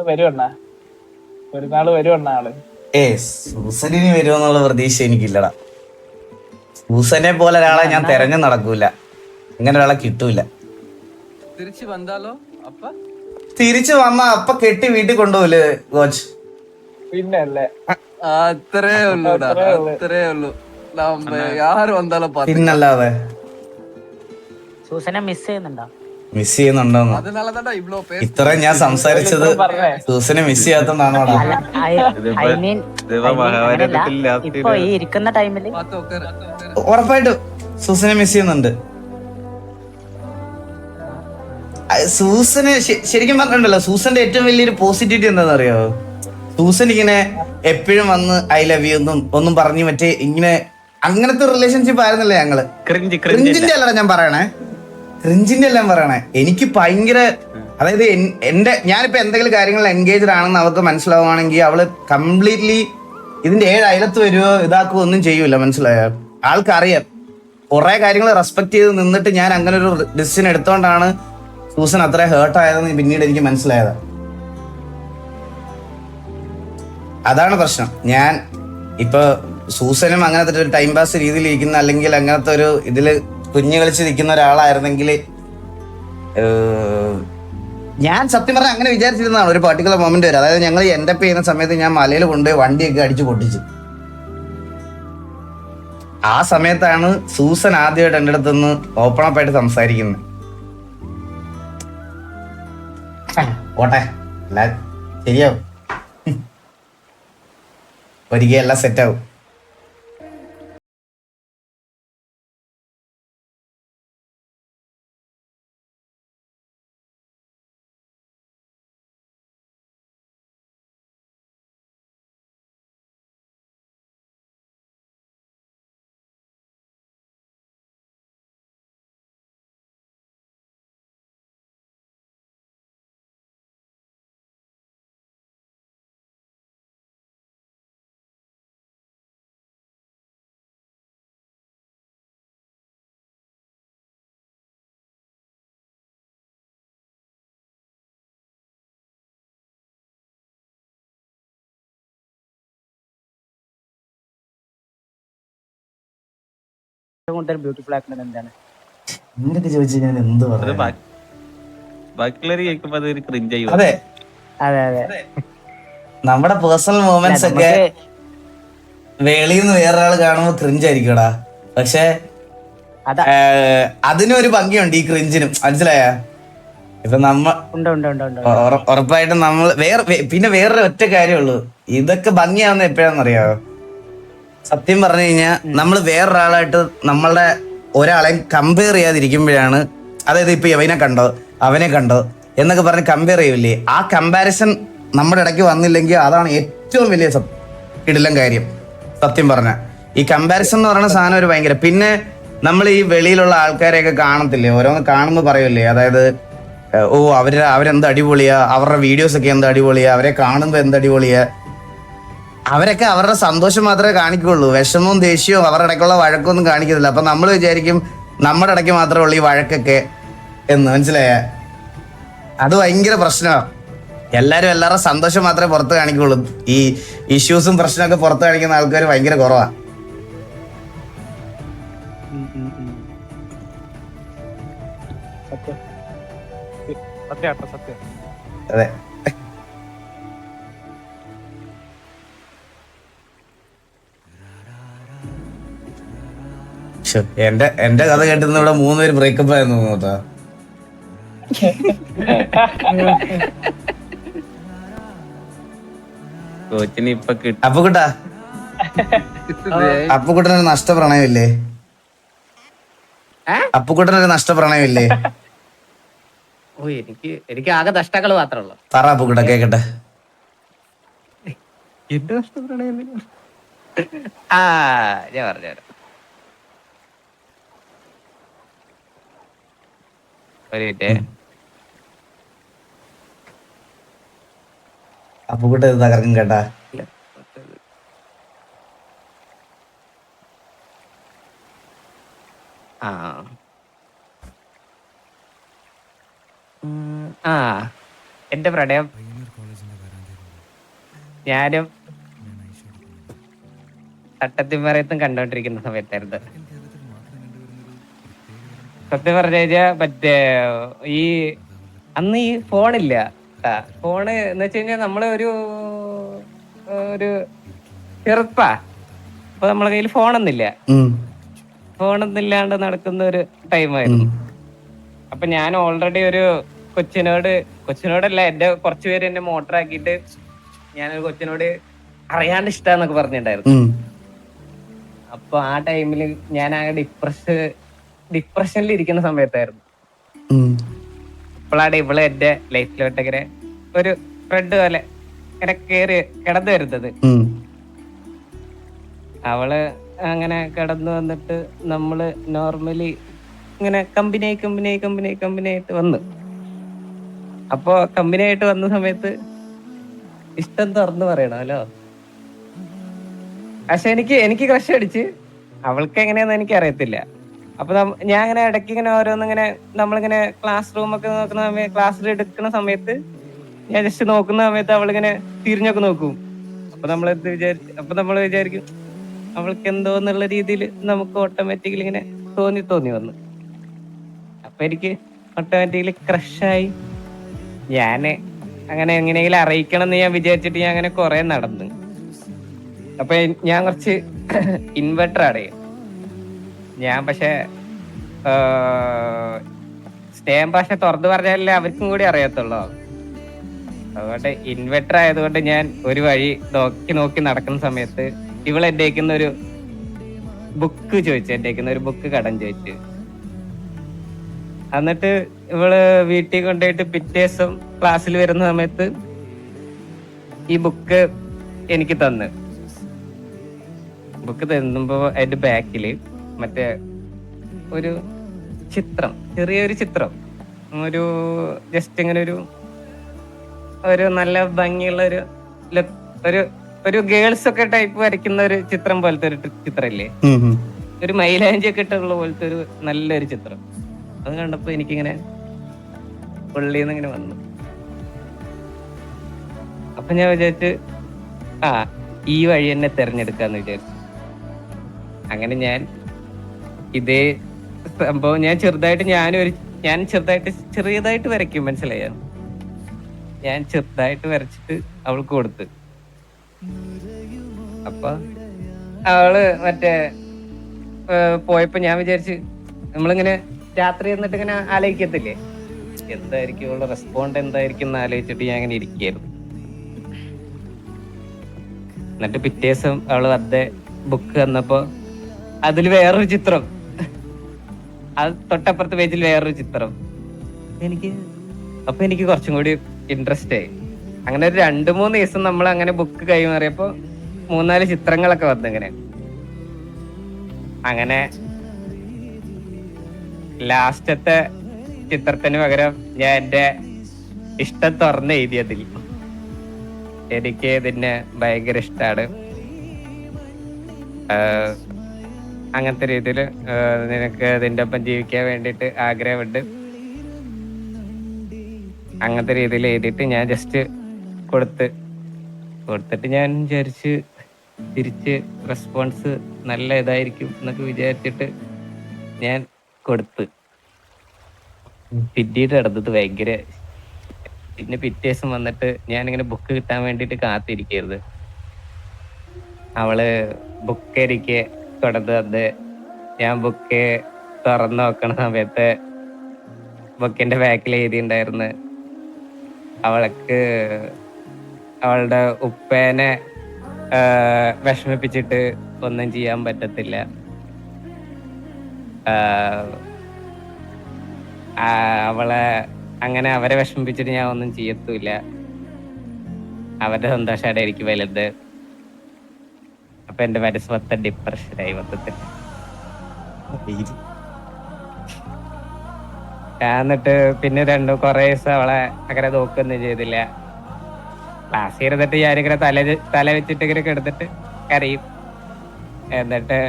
വരുവണ്ണ ഒരു നാള് വരുവണ്ണ ആള്. സൂസനിന് വരുമെന്നുള്ള പ്രതീക്ഷ എനിക്കില്ലടാ. സൂസനെ പോലെ ഒരാളെ ഞാൻ തെരഞ്ഞു നടക്കൂല, അങ്ങനെ ഒരാളെ കിട്ടൂല. തിരിച്ചു വന്നാലോ? തിരിച്ചു വന്നാ അപ്പൊ കെട്ടി വീട്ടിൽ കൊണ്ടുപോയില്ലേ കോച്ച്? പിന്നെ അല്ലേ, അത്രേ ഉള്ളൂ, അത്രേ ഉള്ളൂ. യാര് വന്നാലും പിന്നല്ലാതെ സൂസനെ മിസ് ചെയ്യുന്നുണ്ടോ? മിസ് ചെയ്യുന്നുണ്ടോന്ന് ഇത്രയും ഞാൻ സംസാരിച്ചത് സൂസനെ മിസ് ചെയ്യാത്തോണ്ടാണോ? ഇപ്പൊ ഈ ഇരിക്കുന്ന ടൈമില് ഉറപ്പായിട്ടും സൂസനെ മിസ് ചെയ്യുന്നുണ്ട്. സൂസന് ശരിക്കും പറഞ്ഞിട്ടുണ്ടല്ലോ, സൂസന്റെ ഏറ്റവും വലിയൊരു പോസിറ്റിവിറ്റി എന്താണെന്ന് അറിയാമോ? സൂസൻ ഇങ്ങനെ എപ്പോഴും വന്ന് ഐ ലവ് യു ഒന്നും പറഞ്ഞ് മറ്റേ ഇങ്ങനെ അങ്ങനത്തെ റിലേഷൻഷിപ്പ് ആയിരുന്നല്ലേ ഞങ്ങള്. ക്രിഞ്ചിന്റെ അല്ലടാ ഞാൻ പറയണേ, ക്രിഞ്ചിന്റെ എല്ലാം പറയണേ. എനിക്ക് ഭയങ്കര, അതായത് ഞാനിപ്പോ എന്തെങ്കിലും കാര്യങ്ങളിൽ എൻഗേജ്ഡ് ആണെന്ന് അവർക്ക് മനസ്സിലാവുകയാണെങ്കിൽ അവള് കംപ്ലീറ്റ്ലി ഇതിന്റെ 7 അയലത്ത് വരുവോ ഇതാക്കുവോ ഒന്നും ചെയ്യൂല. മനസ്സിലായോ? ആൾക്കറിയാം കുറെ കാര്യങ്ങൾ റെസ്പെക്ട് ചെയ്ത് നിന്നിട്ട് ഞാൻ അങ്ങനെ ഒരു ഡിസിഷൻ എടുത്തോണ്ടാണ് സൂസൻ അത്ര ഹേർട്ടായതെന്ന് പിന്നീട് എനിക്ക് മനസ്സിലായത്. അതാണ് പ്രശ്നം. ഞാൻ ഇപ്പൊ സൂസനും അങ്ങനത്തെ ഒരു ടൈം പാസ് രീതിയിൽ ഇരിക്കുന്ന, അല്ലെങ്കിൽ അങ്ങനത്തെ ഒരു ഇതില് കുഞ്ഞു കളിച്ച് നിൽക്കുന്ന ഒരാളായിരുന്നെങ്കിൽ ഞാൻ സത്യം പറഞ്ഞാൽ അങ്ങനെ വിചാരിച്ചിരുന്നതാണ് ഒരു പർട്ടിക്കുലർ മൊമെന്റ് വരെ. അതായത് ഞങ്ങൾ എൻ്റെ ചെയ്യുന്ന സമയത്ത് ഞാൻ മലയിൽ കൊണ്ടുപോയി വണ്ടിയൊക്കെ അടിച്ചു പൊട്ടിച്ചു. ആ സമയത്താണ് സൂസൻ ആദ്യമായിട്ട് എൻ്റെ അടുത്തുനിന്ന് ഓപ്പൺ അപ്പ് ആയിട്ട് സംസാരിക്കുന്നത്. പോട്ടെ, എല്ലാം ശരിയാവും, ഒരിക്കലും എല്ലാം സെറ്റാവും. കൂടുതൽ ബ്യൂട്ടിഫുൾ ആക്കുന്നത് എന്താണ്? ഇങ്ങനെയൊക്കെ ചോദിച്ചു ഞാൻ എന്ത് അത് പറയാ? ബാക്കിയുള്ളവർ കേൾക്കുമ്പോ അത് ഒരു ക്രിഞ്ച് ആയി അതെ, അതെ അതെ. നമ്മുടെ പേഴ്സണൽ മൂവ്മെന്റ്സ് ഒക്കെ വെളിയിൽ നിന്ന് വേറൊരാൾ കാണുമ്പോ ക്രിഞ്ച് ആയിരിക്കടാ. പക്ഷെ അതാ അതിനൊരു ഭംഗിയുണ്ട് ഈ ക്രിഞ്ചിനും, മനസ്സിലായ? ഇപ്പൊ ഉണ്ട് ഉണ്ട് ഉണ്ട് ഉണ്ട്. ഉറപ്പായിട്ടും നമ്മൾ പിന്നെ വേറൊരു ഒറ്റ കാര്യമുള്ളൂ, ഇതൊക്കെ ഭംഗിയാവുന്ന എപ്പോഴാന്നറിയാവോ? സത്യം പറഞ്ഞു കഴിഞ്ഞാൽ നമ്മൾ വേറൊരാളായിട്ട് നമ്മളുടെ ഒരാളെയും കമ്പയർ ചെയ്യാതിരിക്കുമ്പോഴാണ്. അതായത് ഇപ്പൊ ഇവനെ കണ്ടോ അവനെ കണ്ടോ എന്നൊക്കെ പറഞ്ഞ് കമ്പയർ ചെയ്യൂലേ, ആ കമ്പാരിസൺ നമ്മുടെ ഇടയ്ക്ക് വന്നില്ലെങ്കിൽ അതാണ് ഏറ്റവും വലിയ ഇടലം കാര്യം. സത്യം പറഞ്ഞ ഈ കമ്പാരിസൺ എന്ന് പറയുന്ന സാധനം ഒരു ഭയങ്കര. പിന്നെ നമ്മൾ ഈ വെളിയിലുള്ള ആൾക്കാരെയൊക്കെ കാണത്തില്ലേ, ഓരോന്ന് കാണുമ്പോൾ പറയൂലേ, അതായത് ഓ അവരെന്ത് അടിപൊളിയാ, അവരുടെ വീഡിയോസ് ഒക്കെ എന്ത് അടിപൊളിയാ, അവരെ കാണുമ്പോൾ എന്ത് അടിപൊളിയാ. അവരൊക്കെ അവരുടെ സന്തോഷം മാത്രമേ കാണിക്കുള്ളൂ, വിഷമവും ദേഷ്യവും അവരുടെ ഇടയ്ക്കുള്ള വഴക്കൊന്നും കാണിക്കുന്നില്ല. അപ്പൊ നമ്മൾ വിചാരിക്കും നമ്മുടെ ഇടയ്ക്ക് മാത്രമേ ഉള്ളൂ ഈ വഴക്കൊക്കെ എന്ന്, മനസ്സിലായ? അത് ഭയങ്കര പ്രശ്നമാണ്. എല്ലാരും എല്ലാവരുടെ സന്തോഷം മാത്രമേ പുറത്ത് കാണിക്കുള്ളൂ, ഈ ഇഷ്യൂസും പ്രശ്നമൊക്കെ പുറത്ത് കാണിക്കുന്ന ആൾക്കാർ ഭയങ്കര കുറവാ. സത്യം. അതെ. എന്റെ കഥ കേട്ടുന്ന ഇവിടെ 3 പേര് ബ്രേക്കപ്പ് ആയിരുന്നു കേട്ടോ. കോച്ചിന് ഇപ്പൊ കിട്ടും. അപ്പുക്കുട്ടനൊരു നഷ്ടപ്രണയമില്ലേ? അപ്പുക്കുട്ടനൊരു നഷ്ടപ്രണയമില്ലേ? ഓ എനിക്ക് ആകെ നഷ്ടങ്ങൾ മാത്രമേ പറ അപ്പുക്കുട്ട കേക്കട്ടെ. എന്റെ നഷ്ടപ്പെടണേ ഞാൻ പറഞ്ഞുതരാം. ഒരു മിനിറ്റ്. അപ്പുക്കുട്ട ഇത് തകർക്കും കേട്ടാ. എന്റെ പ്രണയം ഞാനും തട്ടത്തിമറയത്തും കണ്ടോണ്ടിരിക്കുന്ന സമയത്തായിരുന്നു. സത്യം പറഞ്ഞു കഴിഞ്ഞാ മറ്റേ ഈ അന്ന് ഈ ഫോണില്ല. ഫോണ് എന്ന് വെച്ച് കഴിഞ്ഞാൽ നമ്മള് ഒരു ചെറുപ്പാ. അപ്പൊ നമ്മളെ കയ്യിൽ ഫോണൊന്നില്ല. ഫോണൊന്നില്ലാണ്ട് നടക്കുന്ന ഒരു ടൈമായിരുന്നു. അപ്പൊ ഞാൻ ഓൾറെഡി ഒരു കൊച്ചിനോടല്ല, എന്റെ കുറച്ചുപേര് എന്നെ മോട്ടറാക്കിയിട്ട് ഞാനൊരു കൊച്ചിനോട് അറിയാണ്ട് ഇഷ്ടാന്നൊക്കെ പറഞ്ഞിട്ടുണ്ടായിരുന്നു. അപ്പൊ ആ ടൈമില് ഞാൻ ആ ഡിപ്രഷനിൽ ഇരിക്കുന്ന സമയത്തായിരുന്നു. അപ്പോഴാണ് ഇവള് എന്റെ ലൈഫിലോട്ട് ഇങ്ങനെ ഒരു ഫ്രണ്ട് പോലെ ഇങ്ങനെ കേറി കിടന്നു വരുന്നത്. അവള് അങ്ങനെ കിടന്നു വന്നിട്ട് നമ്മള് നോർമലി ഇങ്ങനെ കമ്പനി ആയിട്ട് വന്നു. അപ്പൊ കമ്പനി ആയിട്ട് വന്ന സമയത്ത് ഇഷ്ടം തുറന്നു പറയണമല്ലോ. പക്ഷെ എനിക്ക് ക്രഷ് അടിച്ച്, അവൾക്ക് എങ്ങനെയാന്ന് എനിക്ക് അറിയത്തില്ല. അപ്പൊ ഞാൻ ഇങ്ങനെ ഇടയ്ക്ക് ഇങ്ങനെ ഓരോന്നിങ്ങനെ നമ്മളിങ്ങനെ ക്ലാസ് റൂമൊക്കെ നോക്കുന്ന സമയത്ത്, ക്ലാസ്സിൽ എടുക്കുന്ന സമയത്ത് ഞാൻ ജസ്റ്റ് നോക്കുന്ന സമയത്ത് അവളിങ്ങനെ തിരിഞ്ഞൊക്കെ നോക്കും. അപ്പൊ നമ്മൾ വിചാരിക്കും അവൾക്ക് എന്തോന്നുള്ള രീതിയിൽ നമുക്ക് ഓട്ടോമാറ്റിക്കലി ഇങ്ങനെ തോന്നി വന്നു. അപ്പൊ എനിക്ക് ഓട്ടോമാറ്റിക്കലി ക്രഷായി. ഞാന് അങ്ങനെ എങ്ങനെയെങ്കിലും അറിയിക്കണം എന്ന് ഞാൻ വിചാരിച്ചിട്ട് ഞാൻ അങ്ങനെ കുറെ നടന്നു. അപ്പൊ ഞാൻ കുറച്ച് ഇൻവെർട്ടർ അടയും ഞാൻ. പക്ഷെ സ്റ്റേം ഭാഷ തുറന്നു പറഞ്ഞാലേ അവർക്കും കൂടി അറിയത്തുള്ളൂ. അതുകൊണ്ട് ഇൻവെർട്ടർ ആയതുകൊണ്ട് ഞാൻ ഒരു വഴി നോക്കി നടക്കുന്ന സമയത്ത് ഇവൾ എന്റെ ഒരു ബുക്ക് ചോദിച്ചു. എന്റെ ഒരു ബുക്ക് കടം ചോദിച്ചു. എന്നിട്ട് ഇവള് വീട്ടിൽ കൊണ്ടുപോയിട്ട് പിറ്റേ ദിവസം ക്ലാസ്സിൽ വരുന്ന സമയത്ത് ഈ ബുക്ക് എനിക്ക് തന്നു. ബുക്ക് തന്നുമ്പോ അതിന്റെ ബാക്കില് മറ്റേ ഒരു ചിത്രം, ചെറിയൊരു ചിത്രം, ജസ്റ്റ് ഇങ്ങനെ ഒരു നല്ല ഭംഗിയുള്ള ഒരു ഗേൾസ് ഒക്കെ ടൈപ്പ് വരയ്ക്കുന്ന ഒരു ചിത്രം പോലത്തെ ഒരു ചിത്രമില്ലേ, ഒരു മൈലാഞ്ചി ഒക്കെ ഇട്ടുള്ള പോലത്തെ ഒരു നല്ലൊരു ചിത്രം. അത് കണ്ടപ്പോ എനിക്കിങ്ങനെ ഉള്ളിന്ന് ഇങ്ങനെ വന്നു. അപ്പൊ ഞാൻ വിചാരിച്ചു ഈ വഴി തന്നെ തെരഞ്ഞെടുക്കാന്ന് വിചാരിച്ചു. അങ്ങനെ ഞാൻ ഇതേ സംഭവം ഞാൻ ചെറുതായിട്ട് വരയ്ക്കും, മനസ്സിലായോ? ഞാൻ ചെറുതായിട്ട് വരച്ചിട്ട് അവൾക്ക് കൊടുത്ത്. അപ്പൊ അവള് മറ്റേ പോയപ്പോ ഞാൻ വിചാരിച്ച്, നമ്മളിങ്ങനെ രാത്രി എന്നിട്ട് ഇങ്ങനെ ആലോചിക്കത്തില്ലേ എന്തായിരിക്കും അവളുടെ റെസ്പോണ്ട് എന്തായിരിക്കും എന്ന് ആലോചിച്ചിട്ട് ഞാൻ ഇങ്ങനെ ഇരിക്കുകയായിരുന്നു. എന്നിട്ട് പിറ്റേ ദിവസം അവള് അതേ ബുക്ക് തന്നപ്പോ അതിൽ വേറൊരു ചിത്രം, അത് തൊട്ടപ്പുറത്തെ പേജിൽ വേറൊരു ചിത്രം. എനിക്ക് കുറച്ചും കൂടി ഇൻട്രസ്റ്റ് ആയി. അങ്ങനെ ഒരു 2-3 ദിവസം നമ്മൾ അങ്ങനെ ബുക്ക് കൈമാറിയപ്പോ 3-4 ചിത്രങ്ങളൊക്കെ വന്നിങ്ങനെ. അങ്ങനെ ലാസ്റ്റത്തെ ചിത്രത്തിന് പകരം ഞാൻ എന്റെ ഇഷ്ടം തുറന്ന് എഴുതിയതിൽ എനിക്ക് ഇതിനെ ഭയങ്കര ഇഷ്ടമാണ്. അങ്ങനത്തെ രീതിയിൽ നിനക്ക് ഇതിന്റെ ഒപ്പം ജീവിക്കാൻ വേണ്ടിയിട്ട് ആഗ്രഹമുണ്ട്, അങ്ങനത്തെ രീതിയിൽ എഴുതിയിട്ട് ഞാൻ ജസ്റ്റ് കൊടുത്തിട്ട് ഞാൻ വിചാരിച്ച് തിരിച്ച് റെസ്പോൺസ് നല്ല ഇതായിരിക്കും എന്നൊക്കെ വിചാരിച്ചിട്ട് ഞാൻ കൊടുത്ത്. പിന്നീട് നടന്നത് ഭയങ്കര, പിന്നെ പിറ്റേ ദിവസം വന്നിട്ട് ഞാനിങ്ങനെ ബുക്ക് കിട്ടാൻ വേണ്ടിയിട്ട് കാത്തിരിക്കരുത്. അവള് ബുക്ക് എനിക്ക് കൊടുത്ത് തന്ന് ഞാൻ ബുക്ക് തുറന്നു നോക്കണ സമയത്ത് ബുക്കിന്റെ ബാക്കിൽ എഴുതിയിട്ടുണ്ടായിരുന്നു, അവൾക്ക് അവളുടെ ഉപ്പേനെ വിഷമിപ്പിച്ചിട്ട് ഒന്നും ചെയ്യാൻ പറ്റത്തില്ല, അവളെ അങ്ങനെ അവരെ വിഷമിപ്പിച്ചിട്ട് ഞാൻ ഒന്നും ചെയ്യത്തുമില്ല, അവരുടെ സന്തോഷമാണ് എനിക്ക് വലുത്. അപ്പൊ എന്റെ മനസ്സ് മൊത്തം ഡിപ്രഷനായി മൊത്തത്തിൽ. എന്നിട്ട് പിന്നെ കുറെ ദിവസം അവളെ അങ്ങനെ നോക്കൊന്നും ചെയ്തില്ല. ക്ലാസ് ഇരുന്നിട്ട് ഞാനിങ്ങനെ തല വെച്ചിട്ട് ഇങ്ങനെ കിടന്നിട്ട് കരയും. എന്നിട്ട്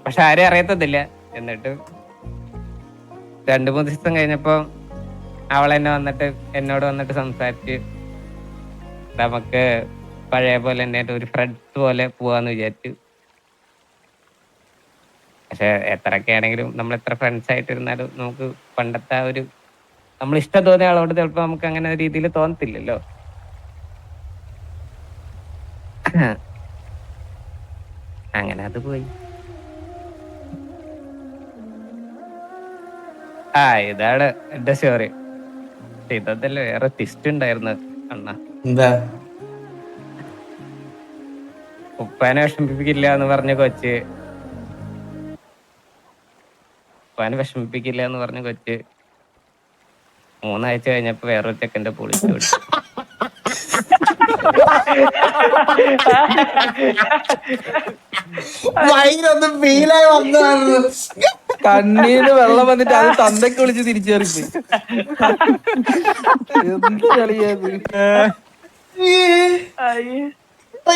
പക്ഷെ ആരും അറിയത്തതില്ല. എന്നിട്ട് 2-3 ദിവസം കഴിഞ്ഞപ്പോ അവളെന്നെ വന്നിട്ട് എന്നോട് വന്നിട്ട് സംസാരിച്ച് നമുക്ക് പഴയ പോലെ തന്നെ ഒരു ഫ്രണ്ട്സ് പോലെ പോവാന്ന് വിചാരിച്ചു. പക്ഷെ എത്രയൊക്കെ ആണെങ്കിലും നമ്മൾ എത്ര ഫ്രണ്ട്സ് ആയിട്ടിരുന്നാലും നമുക്ക് പണ്ടത്തെ ഒരു നമ്മൾ ഇഷ്ടം തോന്നിയ ആളോട് ചിലപ്പോ നമുക്ക് അങ്ങനെ രീതിയിൽ തോന്നത്തില്ലല്ലോ. അങ്ങനെ അത് പോയി. ഇതാണ് എന്റെ സ്റ്റോറി. ഇതല്ലേ വേറെ ട്വിസ്റ്റ് ഉണ്ടായിരുന്നു അണ്ണ. എന്താ? ഉപ്പാനെ വിഷമിപ്പിക്കില്ല എന്ന് പറഞ്ഞ കൊച്ച് 3 ആഴ്ച കഴിഞ്ഞപ്പോ വേറൊരു ചെക്കന്റെ പൊളിച്ചു കൊടുത്തു. ഭയങ്കര ഫീലായി വന്നതായിരുന്നു. കണ്ണീന്ന് വെള്ളം വന്നിട്ട് അത് തന്തയ്ക്ക് വിളിച്ച് തിരിച്ചു കയറിപ്പോയി. എന്ത് കളിയത്?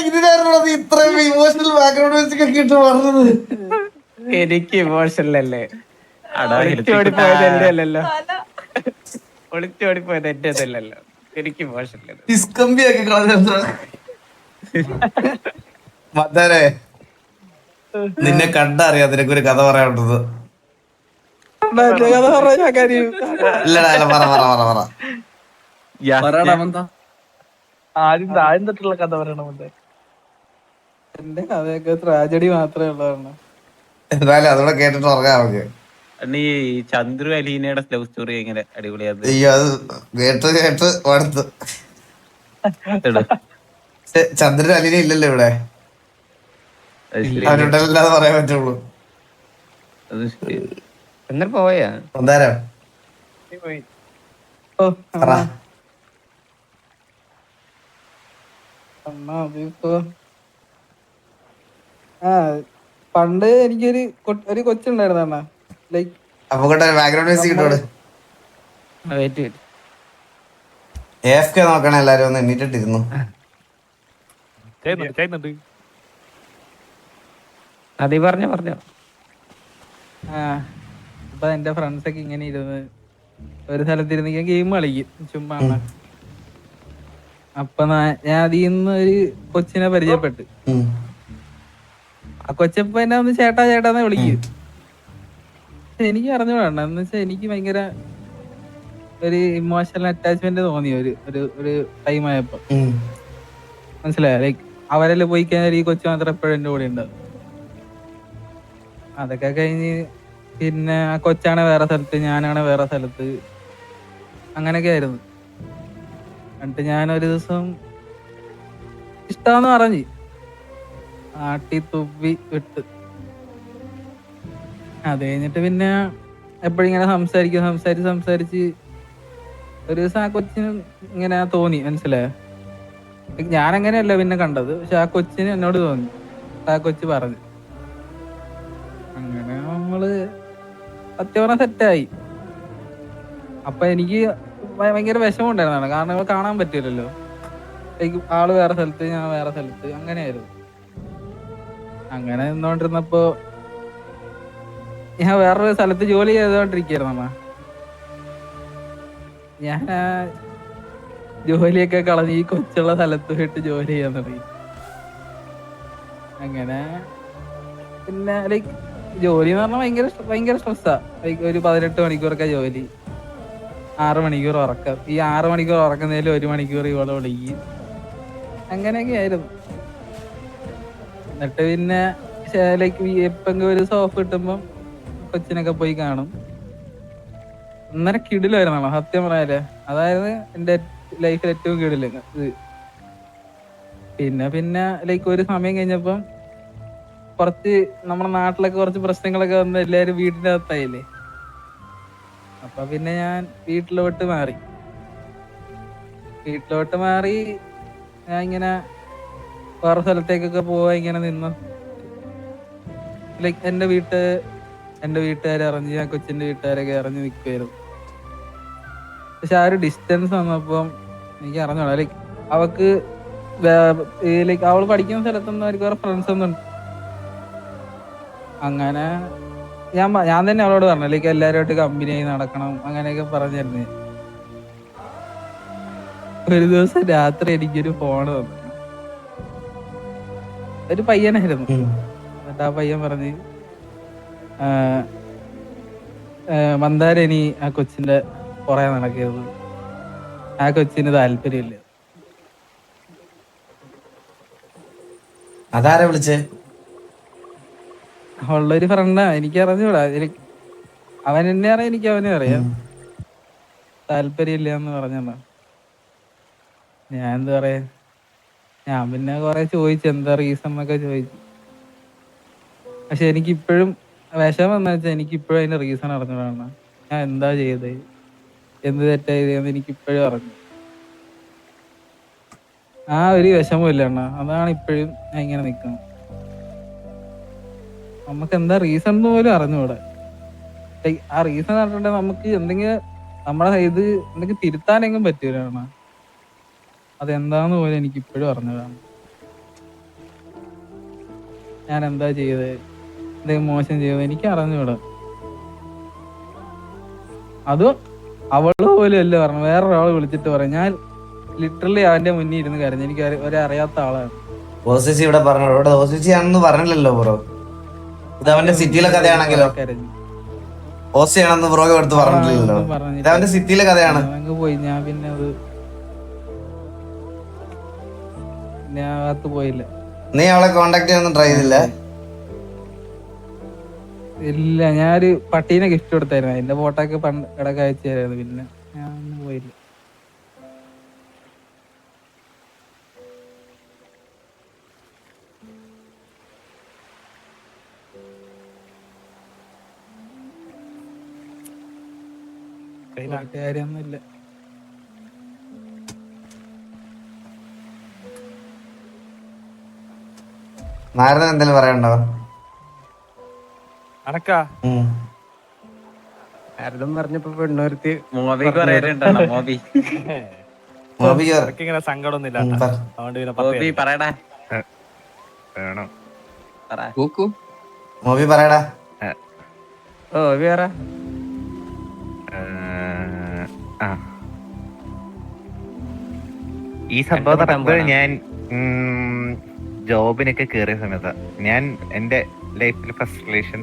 ഇതിനായിരുന്നു ഇത്രയും ഇമോഷണൽ ബാക്ക്ഗ്രൗണ്ട് മ്യൂസിക് ഒക്കെ ഇട്ട് പറഞ്ഞത്. എനിക്ക് ഇമോഷണൽ അല്ലേ, ഒളിച്ചോടിപ്പോയത് എന്റെ അല്ലല്ലോ, ഒളിച്ചോടിപ്പോയത് എന്റെ അതല്ലല്ലോ, എനിക്ക് ഇമോഷണൽ. ഡിസ്കമ്പിയൊക്കെ കളഞ്ഞ മത്താരെ, നിന്നെ കണ്ടറിയാം നിനക്കൊരു കഥ പറയാനുള്ളത്. കഥ പറഞ്ഞ കാര്യം ഇല്ലടാ പറ. ആദ്യം തൊട്ടുള്ള കഥ പറയണമെന്ന്. എന്റെ കഥയൊക്കെ ട്രാജഡി മാത്രമേ ഉള്ളതാണ്. എന്തായാലും അതോടെ കേട്ടിട്ട് ഉറങ്ങാം നമുക്ക്. ഈ ചന്ദ്രു അലീനയുടെ ലവ് സ്റ്റോറി എങ്ങനെ അടിപൊളിയാത്. അയ്യോ അത് കേട്ട് അടുത്ത് ചന്ദ്രൻ അലീന ഇല്ലല്ലോ ഇവിടെ, അവരുണ്ടല്ലാതെ പറയാൻ പറ്റുള്ളൂ. എന്നിട്ട് പോയാ എന്തായാലും പണ്ട് എനിക്കൊരു കൊച്ചുണ്ടായിരുന്നു അണ്ണാ. ലൈക്ക് അപ്പൊ ബാക്ക്ഗ്രൗണ്ട് മ്യൂസിക് ഇട്ടോട്. AFK നോക്കണേ എല്ലാരും ഒന്ന് എണ്ണീറ്റിട്ടിരുന്നു. ചെയ്യുന്നുണ്ട്. അതീ പറഞ്ഞോ. അപ്പൊ എന്റെ ഫ്രണ്ട്സ് ഒക്കെ ഇങ്ങനെ ഇരുന്ന് ഒരു സ്ഥലത്തിരുന്ന് ഗെയിം കളിക്കും ചുമ്മാ. അപ്പൊ ഞാൻ അതിൽ നിന്ന് ഒരു കൊച്ചിനെ പരിചയപ്പെട്ട്. ആ കൊച്ചപ്പ എന്നെ ഒന്ന് ചേട്ടാന്ന് വിളിക്കും. പക്ഷെ എനിക്ക് അറിഞ്ഞൂടാ എന്ന് വെച്ചാൽ എനിക്ക് ഭയങ്കര ഒരു ഇമോഷണൽ അറ്റാച്ച്മെന്റ് തോന്നി ഒരു ടൈം ആയപ്പോ. മനസ്സിലായോ? ലൈക്ക് അവരെല്ലാം പോയി കഴിഞ്ഞാൽ ഈ കൊച്ചു മാത്രം എപ്പോഴും എന്റെ കൂടെ ഉണ്ടാവും. അതൊക്കെ കഴിഞ്ഞ് പിന്നെ ആ കൊച്ചാണ് വേറെ സ്ഥലത്ത്, ഞാനാണ് വേറെ സ്ഥലത്ത്, അങ്ങനെയൊക്കെ ആയിരുന്നു. എന്നിട്ട് ഞാനൊരു ദിവസം ഇഷ്ടാന്ന് പറഞ്ഞ് ആട്ടി തുപ്പി വിട്ട്. അത് കഴിഞ്ഞിട്ട് പിന്നെ എപ്പോഴും ഇങ്ങനെ സംസാരിച്ച് ഒരു ദിവസം ആ കൊച്ചിന് ഇങ്ങനെ തോന്നി. മനസ്സിലായോ? ഞാനങ്ങനെയല്ല പിന്നെ കണ്ടത്, പക്ഷെ ആ കൊച്ചിന് എന്നോട് തോന്നി. ആ കൊച്ചു പറഞ്ഞു. അങ്ങനെ നമ്മള് സത്യം പറഞ്ഞ സെറ്റായി. അപ്പൊ എനിക്ക് ഭയങ്കര വിഷമം ഉണ്ടായിരുന്നതാണ്, കാരണം ഇവ കാണാൻ പറ്റില്ലല്ലോ. ആള് വേറെ സ്ഥലത്ത്, ഞാൻ വേറെ സ്ഥലത്ത്, അങ്ങനെയായിരുന്നു. അങ്ങനെ നിന്നോണ്ടിരുന്നപ്പോ ഞാൻ വേറൊരു സ്ഥലത്ത് ജോലി ചെയ്തോണ്ടിരിക്കുകയായിരുന്നു. ഞാൻ ആ ജോലിയൊക്കെ കളഞ്ഞ് ഈ കൊച്ചുള്ള സ്ഥലത്ത് പോയിട്ട് ജോലി ചെയ്യാൻ തുടങ്ങി. അങ്ങനെ പിന്നെ ലൈക്ക് ജോലി എന്ന് പറഞ്ഞാൽ ഭയങ്കര സ്ട്രെസ്സാ. ലൈക്ക് ഒരു 18 മണിക്കൂറൊക്കെ ജോലി, 6 മണിക്കൂർ ഉറക്കം. ഈ 6 മണിക്കൂർ ഉറക്കുന്നതിൽ 1 മണിക്കൂർ ഇവളെ വിളിക്കും. അങ്ങനെയൊക്കെ ആയിരുന്നു. എന്നിട്ട് പിന്നെ ലൈക്ക് എപ്പെങ്കിലും ഒരു സോഫ് കിട്ടുമ്പം കൊച്ചിനൊക്കെ പോയി കാണും. അന്നേരം കിടിലായിരുന്നു സത്യം പറയാല്ലേ. അതായത് എന്റെ ലൈഫിൽ ഏറ്റവും കിടില് ഇത്. പിന്നെ ലൈക്ക് ഒരു സമയം കഴിഞ്ഞപ്പം കുറച്ച് നമ്മുടെ നാട്ടിലൊക്കെ കുറച്ച് പ്രശ്നങ്ങളൊക്കെ വന്ന് എല്ലാവരും വീടിന്റെ അകത്തായില്ലേ. അപ്പൊ പിന്നെ ഞാൻ വീട്ടിലോട്ട് മാറി. ഞാൻ ഇങ്ങനെ വേറെ സ്ഥലത്തേക്കൊക്കെ പോവാ ഇങ്ങനെ നിന്ന്. ലൈക്ക് എന്റെ വീട്ടുകാരെ അറിഞ്ഞ്, ഞാൻ കൊച്ചിന്റെ വീട്ടുകാരൊക്കെ അറിഞ്ഞ് നിൽക്കുമായിരുന്നു. പക്ഷെ ആ ഒരു ഡിസ്റ്റൻസ് വന്നപ്പം എനിക്ക് അറിഞ്ഞോളാം. ലൈക്ക് അവക്ക് ലൈക്ക് അവള് പഠിക്കുന്ന സ്ഥലത്തൊന്നും അവർക്ക് വേറെ ഫ്രണ്ട്സ് ഒന്നും. അങ്ങനെ ഞാൻ തന്നെ അവളോട് പറഞ്ഞു, ലൈക്ക് എല്ലാവരുമായിട്ട് കമ്പനി ആയി നടക്കണം, അങ്ങനെയൊക്കെ പറഞ്ഞിരുന്നു. ഒരു ദിവസം രാത്രി എനിക്കൊരു ഫോണ് വന്നു. ഒരു പയ്യനായിരുന്നു. എന്നിട്ട് ആ പയ്യൻ പറഞ്ഞ്, മന്ദാര ആ കൊച്ചിന്റെ പുറകെ നടക്കരുത്, ആ കൊച്ചിന് താല്പര്യമില്ല. അതാരാ വിളിച്ചേ? ഉള്ളൊരു ഫ്രണ്ടാ, എനിക്ക് അറിഞ്ഞൂടാ. അവൻ എന്നെ അറിയാം, എനിക്ക് അവനെ അറിയാം. താല്പര്യമില്ല എന്ന് പറഞ്ഞാ. ഞാൻ എന്താ പറയാ, ഞാൻ പിന്നെ കൊറേ ചോദിച്ചു എന്താ റീസൺ എന്നൊക്കെ ചോദിച്ചു. പക്ഷെ എനിക്കിപ്പോഴും വിഷമം എന്ന് വെച്ചാൽ എനിക്കിപ്പോഴും അതിന്റെ റീസൺ അറിഞ്ഞൂടാണ്. ഞാൻ എന്താ ചെയ്തത്, എന്ത് തെറ്റാ ചെയ്തതെന്ന് എനിക്കിപ്പോഴും അറിഞ്ഞു. ആ ഒരു വിഷമമില്ല അണ്ണാ. അതാണ് ഇപ്പോഴും ഞാൻ ഇങ്ങനെ നിൽക്കുന്നത്. നമുക്ക് എന്താ റീസൺ എന്ന് പോലും അറിഞ്ഞൂടെ. ആ റീസൺ അറിഞ്ഞിട്ടുണ്ടെങ്കിൽ നമുക്ക് എന്തെങ്കിലും നമ്മളെ ഇത് എന്തെങ്കിലും തിരുത്താനെങ്കിലും പറ്റൂലാണ്. അതെന്താന്ന് പോലും എനിക്ക് ഇപ്പോഴും അറിഞ്ഞതാണ്. ഞാൻ എന്താ ചെയ്തത്, എന്തെങ്കിലും മോശം ചെയ്തത് എനിക്ക് അറിഞ്ഞൂടാ. അതും അവള് പോലും അല്ല പറഞ്ഞു, വേറൊരാള് വിളിച്ചിട്ട് പറയും. ഞാൻ ലിറ്ററലി അവന്റെ മുന്നിൽ ഇരുന്ന് കരഞ്ഞു. എനിക്ക് ഒരറിയാത്ത ആളാണ്. ഓസിസി ഇവിടെ പറഞ്ഞു, ഇവിടെ ഓസിസി ആണെന്ന് പറഞ്ഞില്ലല്ലോ ബ്രോ. ഇത് അവന്റെ സിറ്റിയിലെ കഥയാണെങ്കിലോ? ഓസി ആണെന്ന് ബ്രോക്ക് എടുത്ത് പറഞ്ഞിട്ടില്ലല്ലോ. ഇത് അവന്റെ സിറ്റിയിലെ കഥയാണ്. പോയി ഞാൻ പിന്നെ ഞാൻ അകത്ത് പോയില്ല. നീ അവളെ കോണ്ടാക്ട് ചെയ്യാനൊന്നും ട്രൈ ചെയ്തില്ല? ഇല്ല, ഞാനൊരു പട്ടീനെ ഗിഫ്റ്റ് കൊടുത്തായിരുന്നു. അതിന്റെ ഫോട്ടോ ഒക്കെ ഇടയ്ക്ക് അയച്ചു തരായിരുന്നു. പിന്നെ ഞാൻ ഒന്നും പോയില്ല. കാര്യമൊന്നുമില്ല. നാരദൻ എന്തെങ്കിലും പറയണ്ടോ? അനക്കാ ആരെല്ലാം പറഞ്ഞപ്പോ പെണ്ണൂർത്തി മോബിക്ക് പറയാനുണ്ടോ? ഇങ്ങനെ സങ്കടമൊന്നും ഇല്ല. അതുകൊണ്ട് പിന്നെ മോബി പറയടാ. മൂവി പറയടാ. ഓ വേറെ ഈ സംഭവം നടക്കുമ്പോൾ ഞാൻ ജോബിനൊക്കെ കയറിയ സമയത്ത് ഞാൻ എൻ്റെ ലൈഫിൽ ഫസ്റ്റ് റിലേഷൻ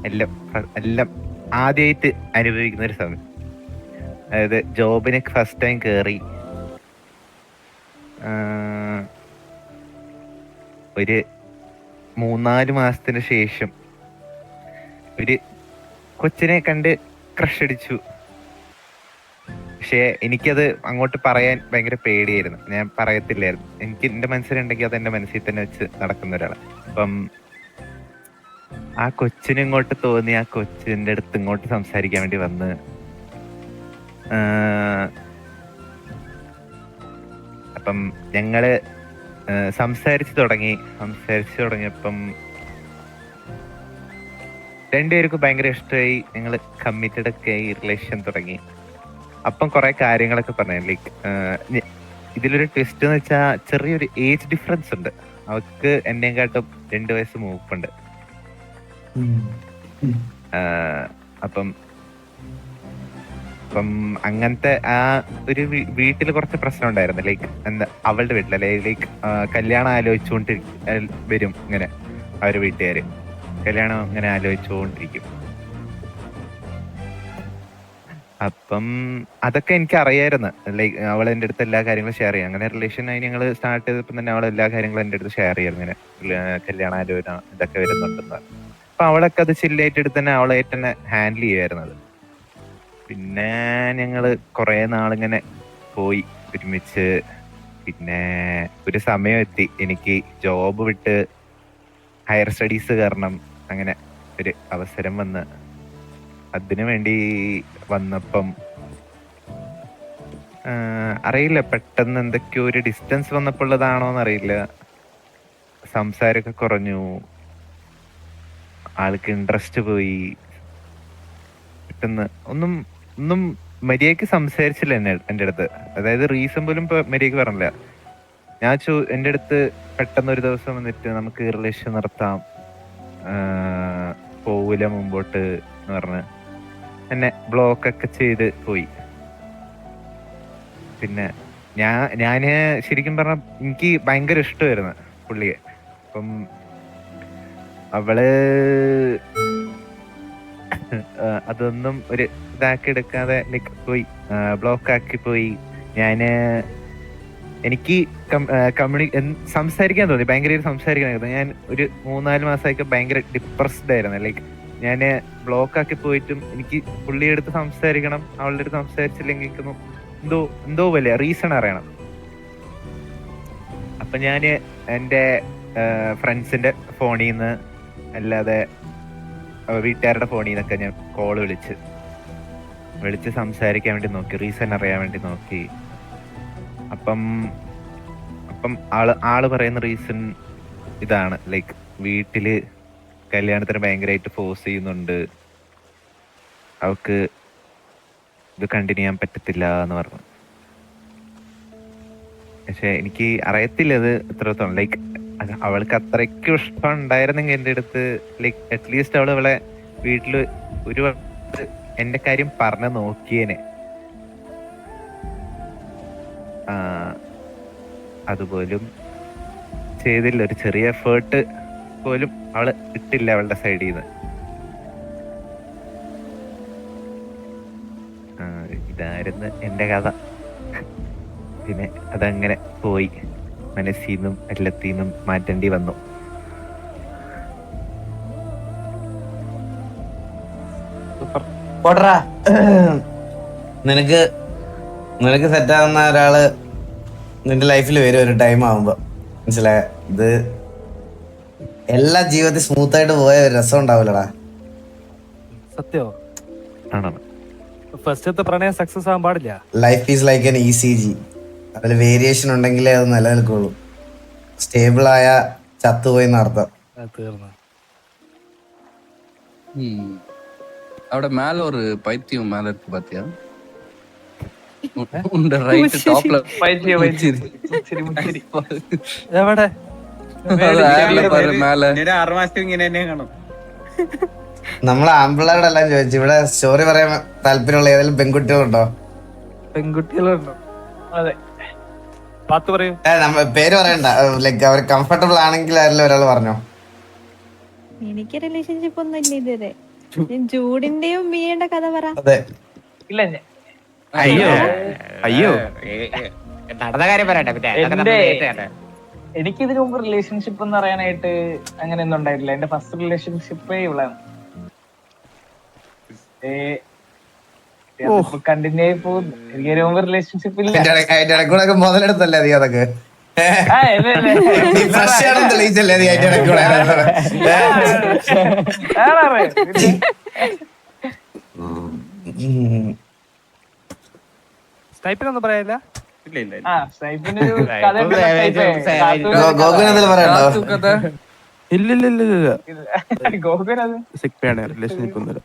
എല്ലാം എല്ലാം ആദ്യമായിട്ട് അനുഭവിക്കുന്ന ഒരു സമയം. അതായത് ജോബിന് ഫസ്റ്റ് ടൈം കയറി ഒരു 3-4 മാസത്തിന് ശേഷം ഒരു കൊച്ചിനെ കണ്ട് ക്രഷ് അടിച്ചു. പക്ഷേ എനിക്കത് അങ്ങോട്ട് പറയാൻ ഭയങ്കര പേടിയായിരുന്നു. ഞാൻ പറയത്തില്ലായിരുന്നു. എനിക്ക് എൻ്റെ മനസ്സിലുണ്ടെങ്കിൽ അത് എൻ്റെ മനസ്സിൽ തന്നെ വെച്ച് നടക്കുന്ന ഒരാളാണ്. അപ്പം ആ കൊച്ചിനിങ്ങോട്ട് തോന്നി, ആ കൊച്ചിൻ്റെ അടുത്ത് ഇങ്ങോട്ട് സംസാരിക്കാൻ വേണ്ടി വന്ന് അപ്പം ഞങ്ങള് സംസാരിച്ചു തുടങ്ങിയപ്പം രണ്ടുപേർക്കും ഭയങ്കര ഇഷ്ടമായി. ഞങ്ങൾ കമ്മിറ്റഡ് ഒക്കെ ആയി, റിലേഷൻ തുടങ്ങി. അപ്പം കുറെ കാര്യങ്ങളൊക്കെ പറഞ്ഞു. ലൈക്ക് ഇതിലൊരു ട്വിസ്റ്റ് എന്ന് വെച്ചാൽ ചെറിയൊരു ഏജ് ഡിഫറൻസ് ഉണ്ട്. അവർക്ക് എന്നെയും കാട്ടും 2 വയസ്സ് മൂപ്പുണ്ട്. അപ്പം അങ്ങനത്തെ ആ ഒരു വീട്ടിൽ കുറച്ച് പ്രശ്നം ഉണ്ടായിരുന്നു. ലൈക്ക് എന്താ അവളുടെ വീട്ടിലല്ലേ, ലൈക്ക് കല്യാണം ആലോചിച്ചുകൊണ്ട് വരും ഇങ്ങനെ അവരുടെ വീട്ടുകാര് കല്യാണം ഇങ്ങനെ ആലോചിച്ചുകൊണ്ടിരിക്കും. അപ്പം അതൊക്കെ എനിക്ക് അറിയായിരുന്നു. ലൈക്ക് അവൾ എൻ്റെ അടുത്ത് എല്ലാ കാര്യങ്ങളും ഷെയർ ചെയ്യും. അങ്ങനെ റിലേഷനായി ഞങ്ങൾ സ്റ്റാർട്ട് ചെയ്തപ്പോൾ തന്നെ അവൾ എല്ലാ കാര്യങ്ങളും എൻ്റെ അടുത്ത് ഷെയർ ചെയ്യും. ഇങ്ങനെ കല്യാണം ആലോചന ഇതൊക്കെ വരുന്നുണ്ടെന്ന്. അപ്പൊ അവളൊക്കെ അത് ചില്ലായിട്ട് എടുത്ത് തന്നെ അവളായിട്ട് തന്നെ ഹാൻഡിൽ ചെയ്യുമായിരുന്നത്. പിന്നെ ഞങ്ങള് കുറെ നാളിങ്ങനെ പോയി ഒരുമിച്ച്. പിന്നെ ഒരു സമയം എത്തി എനിക്ക് ജോബ് വിട്ട് ഹയർ സ്റ്റഡീസ് കയറണം. അങ്ങനെ ഒരു അവസരം വന്ന് അതിനു വേണ്ടി വന്നപ്പം അറിയില്ല, പെട്ടെന്ന് എന്തൊക്കെയോ ഒരു ഡിസ്റ്റൻസ് വന്നപ്പോൾ ഉള്ളതാണോന്ന് അറിയില്ല, സംസാരമൊക്കെ കുറഞ്ഞു, ആൾക്ക് ഇൻട്രസ്റ്റ് പോയി. പെട്ടെന്ന് ഒന്നും മര്യാദക്ക് സംസാരിച്ചില്ല എൻ്റെ അടുത്ത്. അതായത് റീസൺ പോലും മര്യാദക്ക് പറഞ്ഞില്ല. ഞാൻ എൻ്റെ അടുത്ത് പെട്ടെന്ന് ഒരു ദിവസം വന്നിട്ട് നമുക്ക് റിലേഷൻ നടത്താം, പോവില്ല മുമ്പോട്ട് എന്ന് പറഞ്ഞ് എന്നെ ബ്ലോക്കൊക്കെ ചെയ്ത് പോയി. പിന്നെ ഞാന് ശരിക്കും പറഞ്ഞ എനിക്ക് ഭയങ്കര ഇഷ്ടമായിരുന്നു പുള്ളിയെ. അപ്പം അവള് അതൊന്നും ഒരു ഇതാക്കി എടുക്കാതെ ലൈക്ക് പോയി, ബ്ലോക്ക് ആക്കി പോയി. എനിക്ക് സംസാരിക്കാൻ തോന്നി, ഭയങ്കര സംസാരിക്കാൻ തോന്നി. ഞാൻ ഒരു 3-4 മാസമായിട്ട് ഭയങ്കര ഡിപ്രസ്ഡ് ആയിരുന്നു. ലൈക്ക് ഞാൻ ബ്ലോക്ക് ആക്കി പോയിട്ടും എനിക്ക് പുള്ളിയുടെ അടുത്ത് സംസാരിക്കണം, അവളുടെ അടുത്ത് സംസാരിച്ചില്ലെങ്കിൽ എന്തോ വലിയ റീസൺ അറിയണം. അപ്പൊ ഞാന് എൻ്റെ ഫ്രണ്ട്സിന്റെ ഫോണിൽ നിന്ന് അല്ലാതെ വീട്ടുകാരുടെ ഫോണിൽ നിന്നൊക്കെ ഞാൻ കോള് വിളിച്ച് സംസാരിക്കാൻ വേണ്ടി നോക്കി, റീസൺ അറിയാൻ വേണ്ടി നോക്കി. അപ്പം ആള് പറയുന്ന റീസൺ ഇതാണ്, ലൈക്ക് വീട്ടില് കല്യാണത്തിന് ഭയങ്കരമായിട്ട് ഫോഴ്സ് ചെയ്യുന്നുണ്ട്, അവക്ക് ഇത് കണ്ടിന്യൂ ചെയ്യാൻ പറ്റത്തില്ല എന്ന് പറഞ്ഞു. പക്ഷെ എനിക്ക് അറിയത്തില്ല അത് എത്രത്തോളം, ലൈക്ക് അവൾക്ക് അത്രയ്ക്കും ഇഷ്ടം ഉണ്ടായിരുന്നെങ്കിൽ എൻ്റെ അടുത്ത്, ലൈക്ക് അറ്റ്ലീസ്റ്റ് അവളെ വീട്ടില് ഒരു എന്റെ കാര്യം പറഞ്ഞു നോക്കിയേനെ. അതുപോലും ചെയ്തില്ല. ഒരു ചെറിയ എഫേർട്ട് പോലും അവള് ഇട്ടില്ല അവളുടെ സൈഡിൽ നിന്ന്. ഇതായിരുന്നു എന്റെ കഥ. പിന്നെ അതങ്ങനെ പോയി, മനസ്സിന്നും എല്ലാത്തിന്നും മാറ്റേണ്ടി വന്നു. പോട്ടറാ, നിനക്ക് സെറ്റാവുന്ന ഒരാള് നിന്റെ ലൈഫിൽ വരും ഒരു ടൈം ആവുമ്പോ, മനസ്സിലായ? ഇത് എല്ലാ ജീവിതത്തിൽ സ്മൂത്ത് ആയിട്ട് പോയ ഒരു രസം ഉണ്ടാവില്ലടാ. സത്യോ? ആണോ? ഫസ്റ്റത്തെ പ്രണയം സക്സസ് ആവാൻ പാടില്ല. Life is like an ECG. അതിൽ വേരിയേഷൻ ഉണ്ടെങ്കിലേ അത് നിലനിൽക്കുള്ളൂ. സ്റ്റേബിൾ ആയ ചത്തുപോയി എന്നർത്ഥം. തീർന്നു. അവിടെ மேல ஒரு பைத்தியம் மேல இருக்கு பாத்தியா? உண்ட ரைட் டாப்ல പൈത്തിയോ എവിടെ? பாரு மேல. 6 മാസത്തിൽ ഇങ്ങനെ തന്നെ കാണും. നമ്മളെ ആമ്പിള്ളേരോടെല്ലാം ചോദിച്ചു, ഇവിടെ സ്റ്റോറി പറയാൻ താല്പര്യമുള്ള ഏതെങ്കിലും പെൺകുട്ടികളുണ്ടോ? പെൺകുട്ടികളുണ്ടോ? അതെ, 10 പറയൂ. പേര് പറയണ്ട, ലൈക്ക് അവർ കംഫർട്ടബിൾ ആണെങ്കിൽ ആരെങ്കിലും ഒരാൾ പറഞ്ഞോ. എനിക്ക് റിലേഷൻഷിപ്പ് ഒന്നും ഇല്ല ഇതുവരെ. ജൂഡിന്റെയും മിയയുടെ കഥ പറ. അതെ. ഇല്ല അയ്യോ അയ്യോ നടന്ന കാര്യം പറയട്ടെ പിന്നെ അതൊക്കെ നമ്മൾ നേരിട്ട് കണ്ടേ. എനിക്ക് ഇതിനു മുമ്പ് റിലേഷൻഷിപ്പ് എന്ന് പറയാനായിട്ട് അങ്ങനെ ഒന്നും ഉണ്ടായിട്ടില്ല. എന്റെ ഫസ്റ്റ് റിലേഷൻഷിപ്പേ ഇവളാണ്. കണ്ടിന്യൂ ആയി പോകുന്നു. എനിക്ക് ഇതിനു മുമ്പ് റിലേഷൻഷിപ്പ് ഇല്ല. അതിന്റെ ഇടയ്ക്കൂടെ മുതലെടുത്തല്ലേ നീ അതൊക്കെ നീ ഫ്രഷ് ആണെന്ന് തെളിയിച്ചല്ലേ നീ അതിന്റെ ഇടയ്ക്കൂടെ സ്നൈപ്പിനൊന്നും പറയാനില്ല. ഇല്ല ഇല്ല ആ സ്നൈപ്പിന്റെ ഒരു കഥ ഉണ്ട്. ഗോകുൽ എന്തെങ്കിലും പറയണ്ടോ? ഇല്ല ഗോകുൽ അത് സിക്പയാണ് റിലേഷൻഷിപ്പ് ഒന്നുമില്ല.